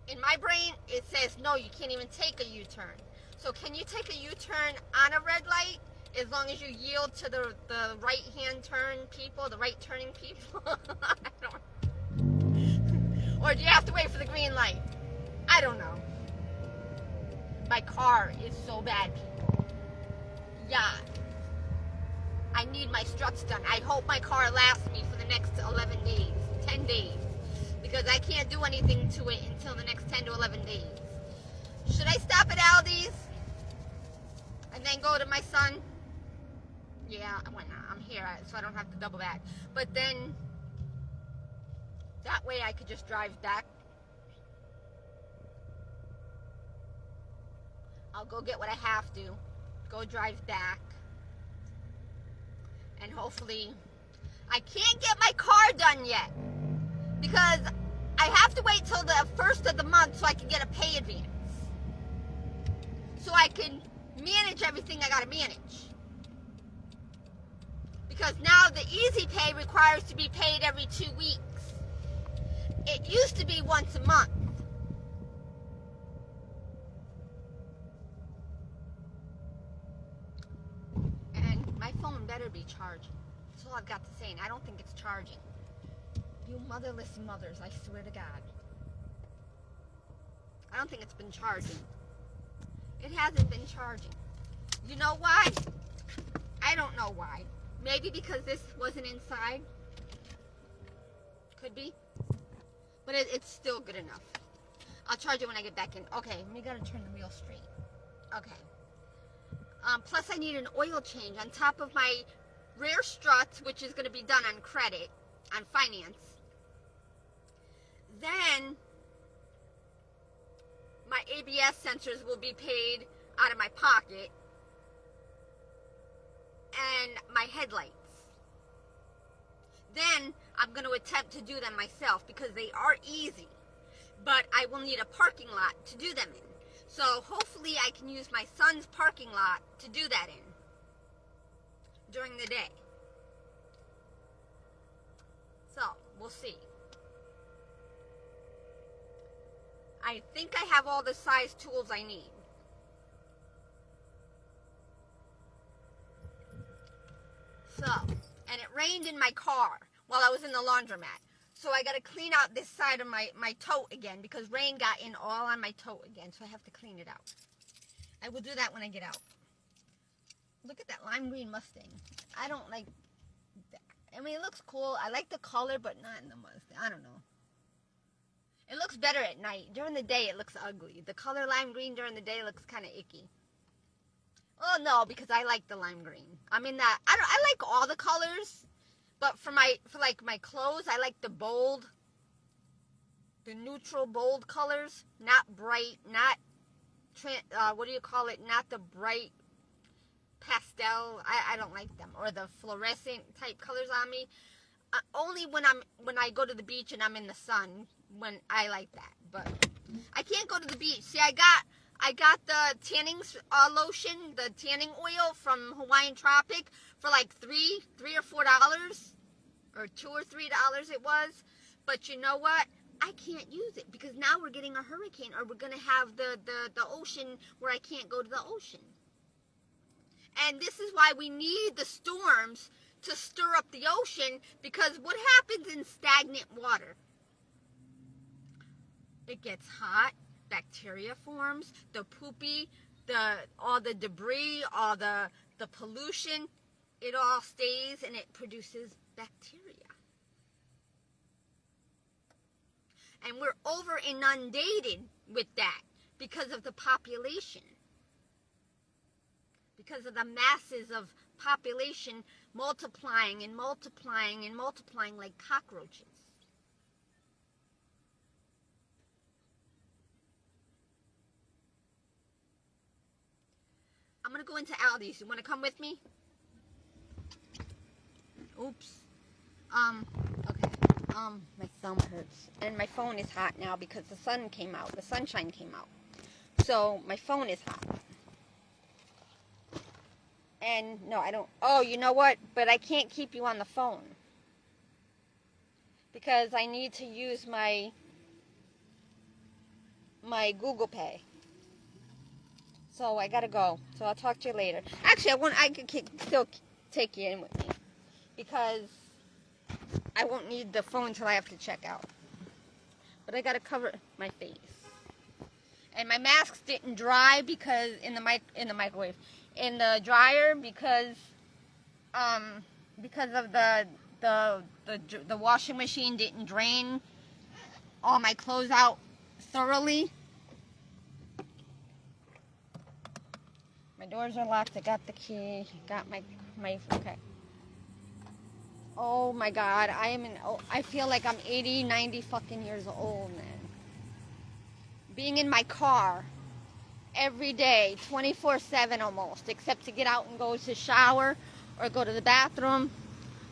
In my brain, it says, no, you can't even take a U-turn. So can you take a U-turn on a red light as long as you yield to the right-hand turn people, the right-turning people? I don't. Or do you have to wait for the green light? I don't know. My car is so bad, people. Yeah. I need my struts done. I hope my car lasts me for the next 11 days, 10 days. Because I can't do anything to it until the next 10 to 11 days. Should I stop at Aldi's and then go to my son? Yeah, why not? I'm here, so I don't have to double back. But then, that way I could just drive back. I'll go get what I have to, go drive back, and hopefully, I can't get my car done yet, because I have to wait till the first of the month so I can get a pay advance. So I can manage everything I gotta manage. Because now the easy pay requires to be paid every 2 weeks. It used to be once a month. And my phone better be charging. That's all I've got to say, and I don't think it's charging. You motherless mothers, I swear to God. I don't think it's been charging. It hasn't been charging. You know why? I don't know why. Maybe because this wasn't inside. Could be. But it's still good enough. I'll charge it when I get back in. Okay, we gotta turn the wheel straight. Okay. Plus I need an oil change on top of my rear struts, which is gonna be done on credit, on finance. Then my ABS sensors will be paid out of my pocket, and my headlights. Then I'm going to attempt to do them myself because they are easy, but I will need a parking lot to do them in. So hopefully I can use my son's parking lot to do that in during the day. So we'll see. I think I have all the size tools I need. So, and it rained in my car while I was in the laundromat. So I got to clean out this side of my tote again because rain got in all on my tote again. So I have to clean it out. I will do that when I get out. Look at that lime green Mustang. I don't like that. I mean, it looks cool. I like the color, but not in the Mustang. I don't know. It looks better at night. During the day, it looks ugly. The color lime green during the day looks kind of icky. Oh no, because I like the lime green. I mean that I like all the colors, but for my clothes, I like the bold, the neutral bold colors, not bright, not what do you call it? Not the bright pastel. I don't like them, or the fluorescent type colors on me. Only when I go to the beach and I'm in the sun, when I like that. But I can't go to the beach. See, I got the tanning lotion, the tanning oil from Hawaiian Tropic for like $3 or $4, or $2 or $3 it was. But you know what? I can't use it because now we're getting a hurricane, or we're gonna have the ocean where I can't go to the ocean. And this is why we need the storms to stir up the ocean, because what happens in stagnant water? It gets hot, bacteria forms, the poopy, all the debris, all the pollution, it all stays and it produces bacteria. And we're over inundated with that because of the population. Because of the masses of population multiplying and multiplying and multiplying like cockroaches. I'm going to go into Aldi's. You want to come with me? Oops. Okay. My thumb hurts. And my phone is hot now because the sun came out. The sunshine came out. So, my phone is hot. And, no, I don't. Oh, you know what? But I can't keep you on the phone. Because I need to use my Google Pay. So I gotta go. So I'll talk to you later. Actually, I could still take you in with me, because I won't need the phone until I have to check out. But I gotta cover my face. And my masks didn't dry because in the microwave, in the dryer, because of the washing machine didn't drain all my clothes out thoroughly. My doors are locked. I got the key. Got my okay. Oh my God, I feel like I'm 80, 90 fucking years old, man. Being in my car every day, 24/7 almost, except to get out and go to shower or go to the bathroom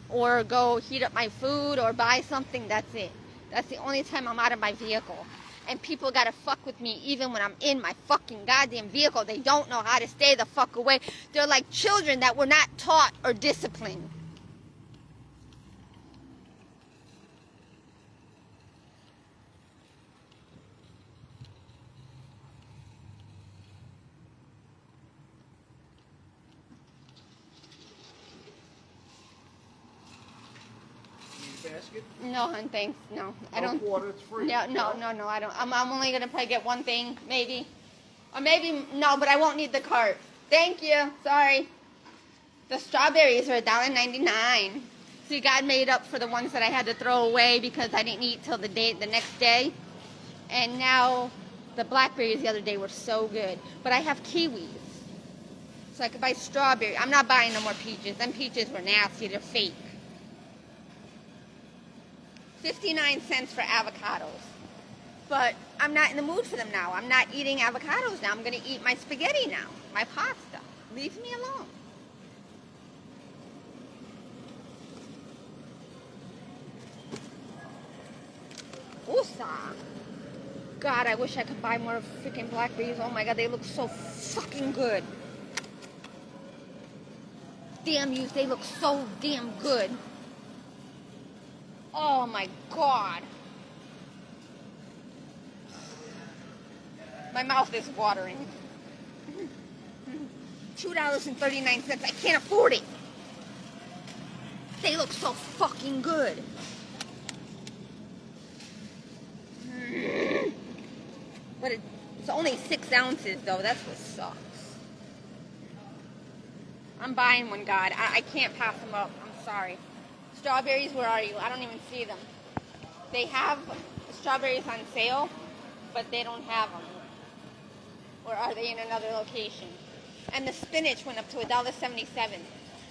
or go heat up my food or buy something. That's it. That's the only time I'm out of my vehicle. And people gotta fuck with me even when I'm in my fucking goddamn vehicle. They don't know how to stay the fuck away. They're like children that were not taught or disciplined. Basket? No, hon, thanks. No, I don't. Water, it's free. No, I don't. I'm only gonna probably get one thing, maybe, or maybe no, but I won't need the cart. Thank you. Sorry. The strawberries are $1.99. So God made up for the ones that I had to throw away because I didn't eat till the next day. And now the blackberries the other day were so good. But I have kiwis, so I could buy strawberry. I'm not buying no more peaches. Them peaches were nasty. They're fake. 59 cents for avocados. But I'm not in the mood for them now. I'm not eating avocados now. I'm going to eat my spaghetti now. My pasta. Leave me alone. Usa. God, I wish I could buy more freaking blackberries. Oh my God, they look so fucking good. Damn you, they look so damn good. Oh my God. My mouth is watering. $2.39. I can't afford it. They look so fucking good. But it's only 6 ounces though. That's what sucks. I'm buying one, God. I can't pass them up. I'm sorry. Strawberries, where are you? I don't even see them. They have strawberries on sale, but they don't have them. Or are they in another location? And the spinach went up to $1.77,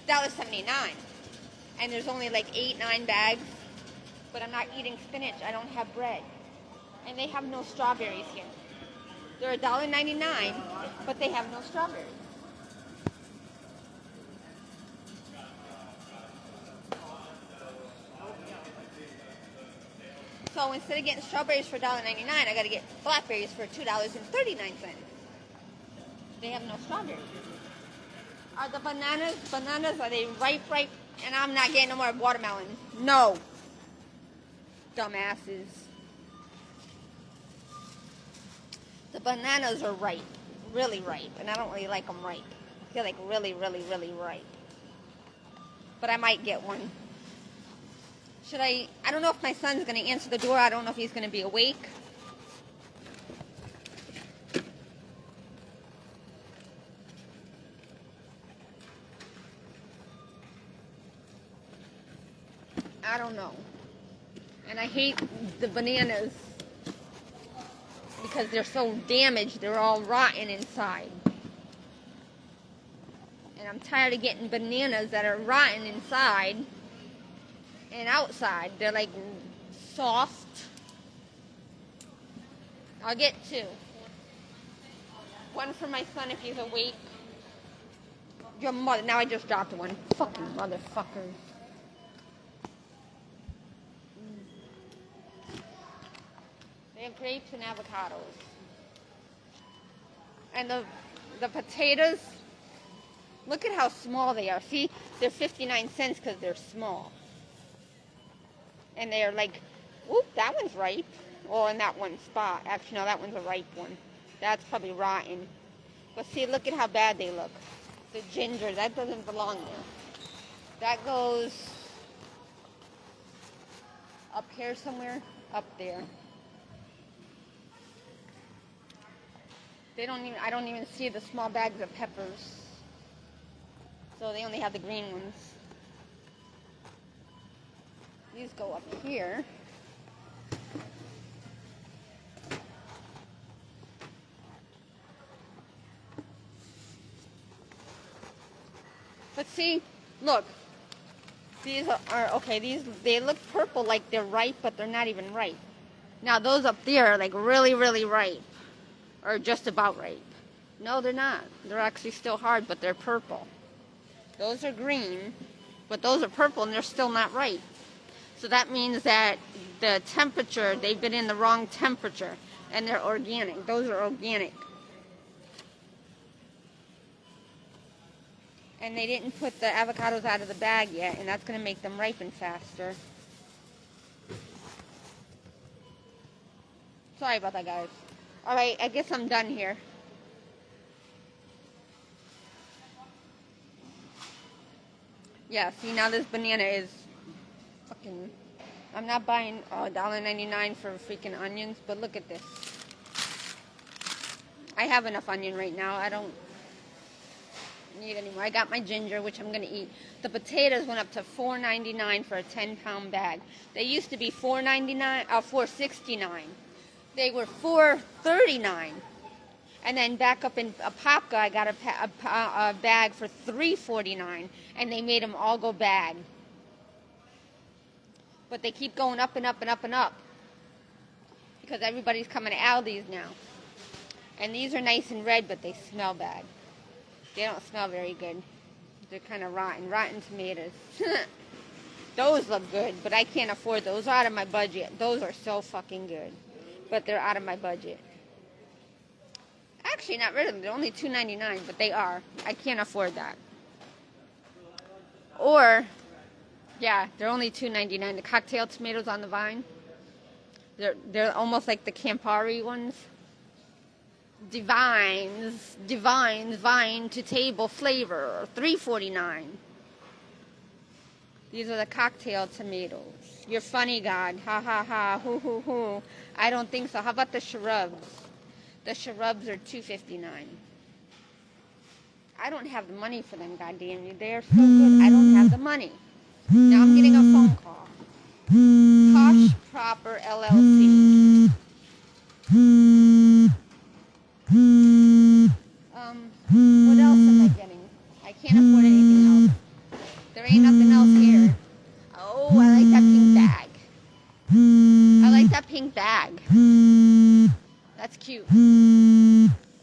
$1.79. And there's only like 8-9 bags. But I'm not eating spinach. I don't have bread. And they have no strawberries here. They're $1.99, but they have no strawberries. So instead of getting strawberries for $1.99, I got to get blackberries for $2.39. They have no strawberries. Are the bananas, are they ripe? And I'm not getting no more watermelon. No. Dumbasses. The bananas are ripe. Really ripe. And I don't really like them ripe. feel like really, really, really ripe. But I might get one. Should I don't know if my son's going to answer the door. I don't know if he's going to be awake. I don't know. And I hate the bananas because they're so damaged. They're all rotten inside. And I'm tired of getting bananas that are rotten inside and outside. They're like soft. I'll get two. One for my son if he's awake. Your mother. Now I just dropped one. Fucking motherfuckers. They have grapes and avocados. And the potatoes, look at how small they are. See, they're 59 cents because they're small. And they're like, whoop, that one's ripe. Oh, in that one spot. Actually, no, that one's a ripe one. That's probably rotten. But see, look at how bad they look. The ginger, that doesn't belong there. That goes up here somewhere. Up there. I don't even see the small bags of peppers. So they only have the green ones. These go up here. But see, look. These are okay, they look purple like they're ripe, but they're not even ripe. Now those up there are like really, really ripe. Or just about ripe. No, they're not. They're actually still hard, but they're purple. Those are green, but those are purple and they're still not ripe. So that means that the temperature, they've been in the wrong temperature, and they're organic. Those are organic. And they didn't put the avocados out of the bag yet, and that's going to make them ripen faster. Sorry about that, guys. Alright, I guess I'm done here. Yeah, see, now this banana is fucking... I'm not buying $1.99 for freaking onions, but look at this. I have enough onion right now. I don't need any more. I got my ginger, which I'm going to eat. The potatoes went up to $4.99 for a 10-pound bag. They used to be $4.69. They were $4.39. And then back up in Apopka, I got a bag for $3.49. And they made them all go bad. But they keep going up and up and up and up. Because everybody's coming to Aldi's now. And these are nice and red, but they smell bad. They don't smell very good. They're kind of rotten. Rotten tomatoes. Those look good, but I can't afford those. Those are out of my budget. Those are so fucking good. But they're out of my budget. Actually, not really. They're only $2.99, but they are. I can't afford that. Or, yeah, they're only $2.99. The cocktail tomatoes on the vine. They're almost like the Campari ones. Divines, vine to table flavor, $3.49. These are the cocktail tomatoes. You're funny, God. Ha ha ha. Hoo hoo hoo. I don't think so. How about the shrubs? The shrubs are $2.59. I don't have the money for them, goddamn you. They're so good. I don't have the money. Now I'm getting a phone call. Posh Proper LLC. What else am I getting? I can't afford anything else. There ain't nothing else here. Oh, I like that pink bag. I like that pink bag. That's cute.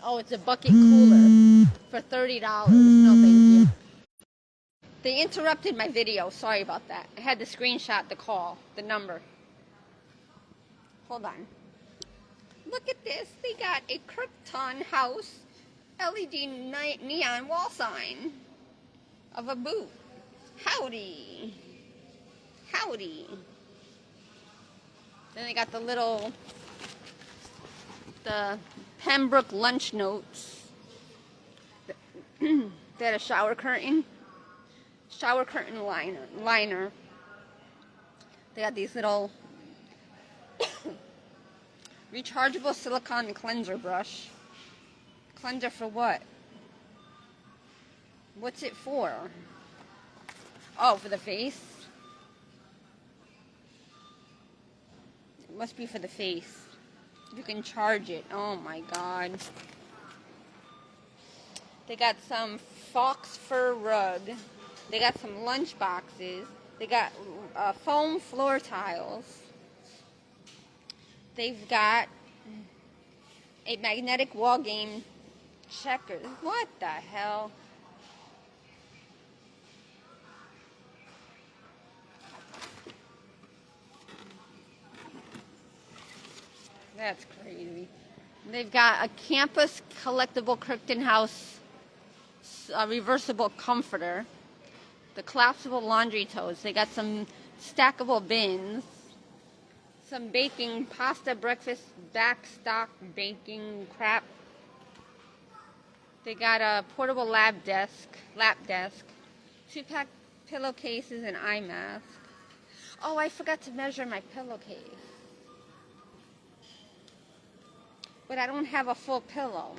Oh, it's a bucket cooler for $30. No, thank you. They interrupted my video. Sorry about that. I had to screenshot the call, the number. Hold on. Look at this. They got a Krypton House LED neon wall sign of a boot. Howdy. Howdy. Then they got the Pembroke lunch notes. They had a shower curtain liner. They got these little rechargeable silicone cleanser brush. Cleanser for what? What's it for? Oh, for the face? It must be for the face. You can charge it. Oh my god. They got some fox fur rug. They got some lunch boxes. They got foam floor tiles. They've got a magnetic wall game checker. What the hell? That's crazy. They've got a campus collectible Crichton House reversible comforter. The collapsible laundry totes. They got some stackable bins. Some baking, pasta, breakfast, backstock baking crap. They got a portable lap desk. 2-pack pillowcases and eye mask. Oh, I forgot to measure my pillowcase. But I don't have a full pillow.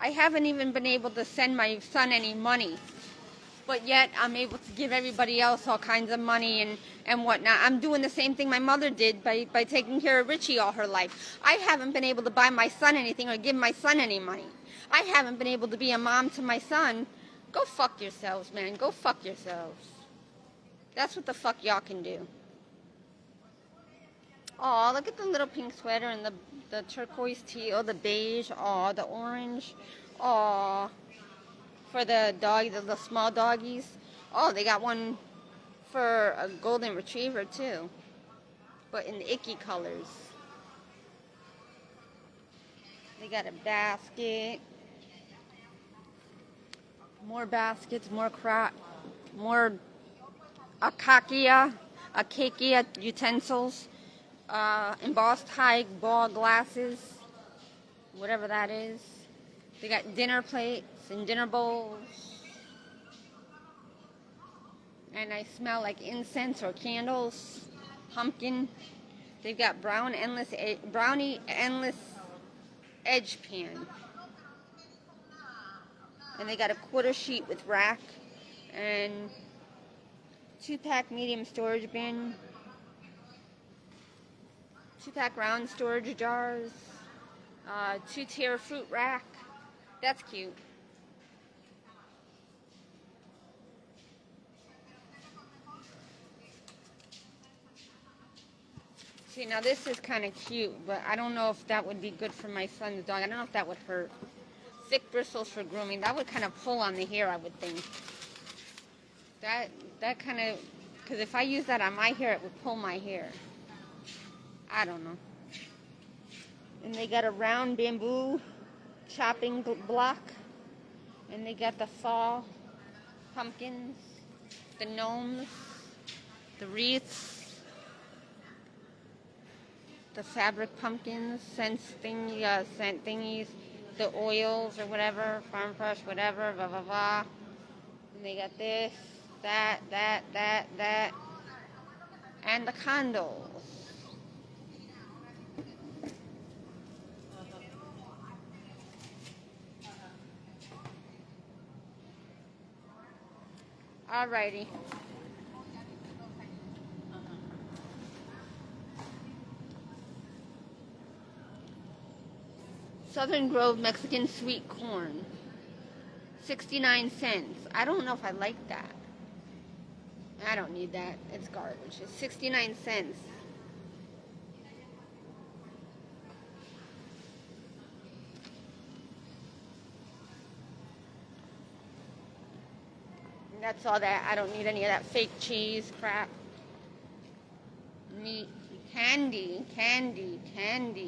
I haven't even been able to send my son any money. But yet I'm able to give everybody else all kinds of money and whatnot. I'm doing the same thing my mother did by taking care of Richie all her life. I haven't been able to buy my son anything or give my son any money. I haven't been able to be a mom to my son. Go fuck yourselves, man. Go fuck yourselves. That's what the fuck y'all can do. Oh, look at the little pink sweater and the turquoise teal, the beige, oh, the orange, oh, for the dog, the small doggies. Oh, they got one for a golden retriever too, but in the icky colors. They got a basket, more baskets, more crap, more akakia utensils. Embossed high ball glasses, whatever that is. They got dinner plates and dinner bowls. And I smell like incense or candles. Pumpkin. They've got brownie endless edge pan. And they got a quarter sheet with rack and 2-pack medium storage bin. 2-pack round storage jars, 2-tier fruit rack. That's cute. See, now this is kind of cute, but I don't know if that would be good for my son's dog. I don't know if that would hurt. Thick bristles for grooming. That would kind of pull on the hair, I would think. That kind of, because if I use that on my hair, it would pull my hair. I don't know. And they got a round bamboo chopping block. And they got the fall pumpkins, the gnomes, the wreaths, the fabric pumpkins, scent thingies, the oils or whatever, farm fresh, whatever, blah, blah, blah. And they got this, that, and the candles. Alrighty. Southern Grove Mexican sweet corn. 69 cents. I don't know if I like that. I don't need that. It's garbage. It's 69 cents. That's all that. I don't need any of that fake cheese crap. Meat. Candy.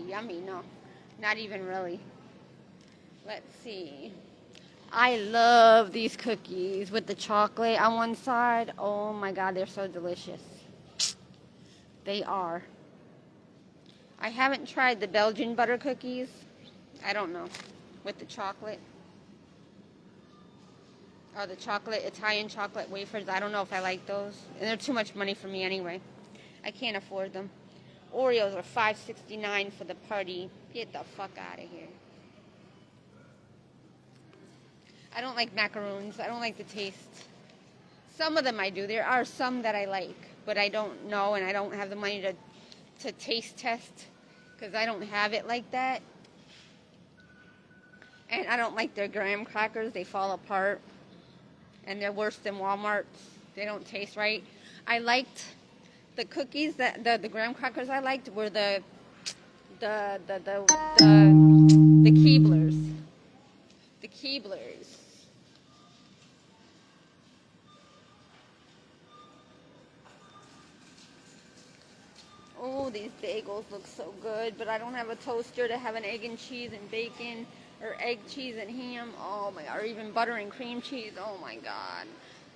Yummy. No, not even really. Let's see. I love these cookies with the chocolate on one side. Oh my God, they're so delicious. They are. I haven't tried the Belgian butter cookies. I don't know. With the chocolate. Or the chocolate, Italian chocolate wafers. I don't know if I like those. And they're too much money for me anyway. I can't afford them. Oreos are $5.69 for the party. Get the fuck out of here. I don't like macaroons. I don't like the taste. Some of them I do. There are some that I like. But I don't know, and I don't have the money to taste test. Because I don't have it like that. And I don't like their graham crackers. They fall apart. And they're worse than Walmart's. They don't taste right. I liked the cookies that the graham crackers I liked were the Keeblers. The Keeblers. Oh, these bagels look so good, but I don't have a toaster to have an egg and cheese and bacon. Or egg, cheese, and ham. Oh my god. Or even butter and cream cheese. Oh my god.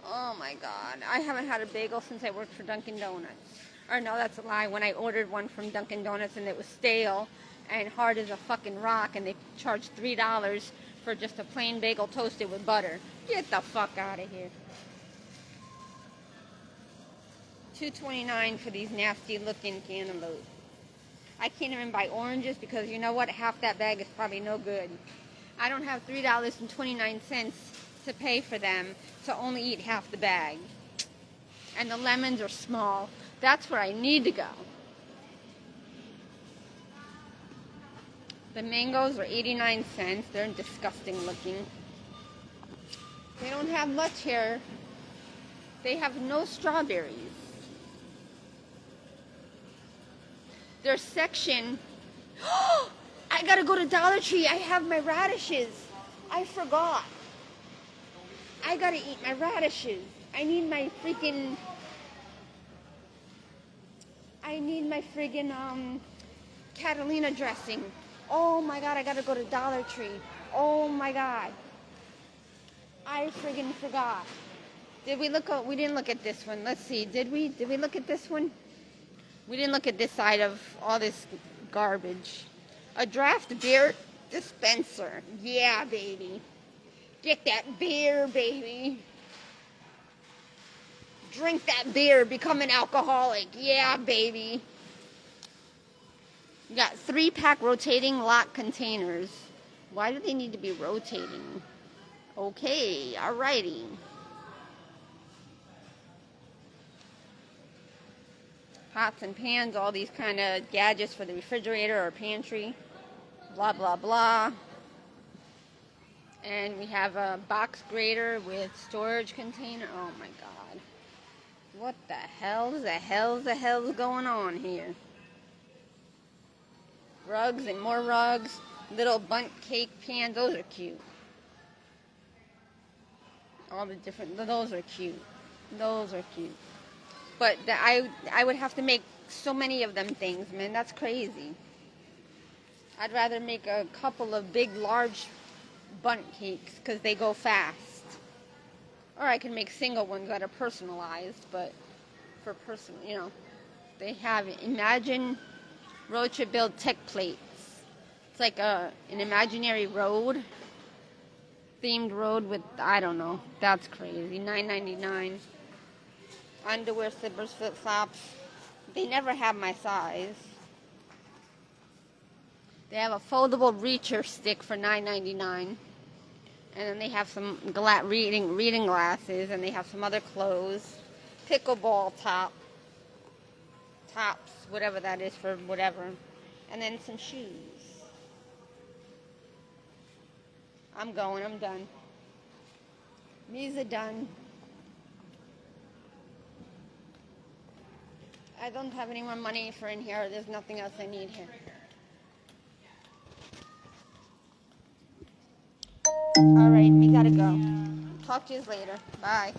Oh my god. I haven't had a bagel since I worked for Dunkin' Donuts. Or no, that's a lie. When I ordered one from Dunkin' Donuts and it was stale and hard as a fucking rock and they charged $3 for just a plain bagel toasted with butter. Get the fuck out of here. $2.29 for these nasty looking cantaloupes. I can't even buy oranges because you know what? Half that bag is probably no good. I don't have $3.29 to pay for them to only eat half the bag. And the lemons are small. That's where I need to go. The mangoes are 89 cents. They're disgusting looking. They don't have much here. They have no strawberries. Their section. I gotta go to Dollar Tree. I have my radishes. I forgot. I gotta eat my radishes. I need my friggin' Catalina dressing. Oh my god, I gotta go to Dollar Tree. Oh my god. I friggin' forgot. Did we look at, we didn't look at this one. Let's see. Did we look at this one? We didn't look at this side of all this garbage. A draft beer dispenser. Yeah, baby. Get that beer, baby. Drink that beer. Become an alcoholic. Yeah, baby. You got 3-pack rotating lock containers. Why do they need to be rotating? Okay, alrighty. Pots and pans, all these kind of gadgets for the refrigerator or pantry. Blah, blah, blah. And we have a box grater with storage container. Oh my god. What the hell's going on here? Rugs and more rugs. Little bundt cake pans. Those are cute. All the different, those are cute. Those are cute. But I would have to make so many of them things, man. That's crazy. I'd rather make a couple of big, large bundt cakes because they go fast. Or I can make single ones that are personalized, but for personal, you know. They have Imagine Road Trip Build Tech Plates. It's like an imaginary road, themed road with, I don't know. That's crazy. $9.99. Underwear, slippers, flip-flops. They never have my size. They have a foldable reacher stick for $9.99. And then they have some reading glasses, and they have some other clothes. Pickleball tops, whatever that is for whatever. And then some shoes. I'm done. These are done. I don't have any more money for in here. There's nothing else I need here. All right, we gotta go. Talk to you later. Bye.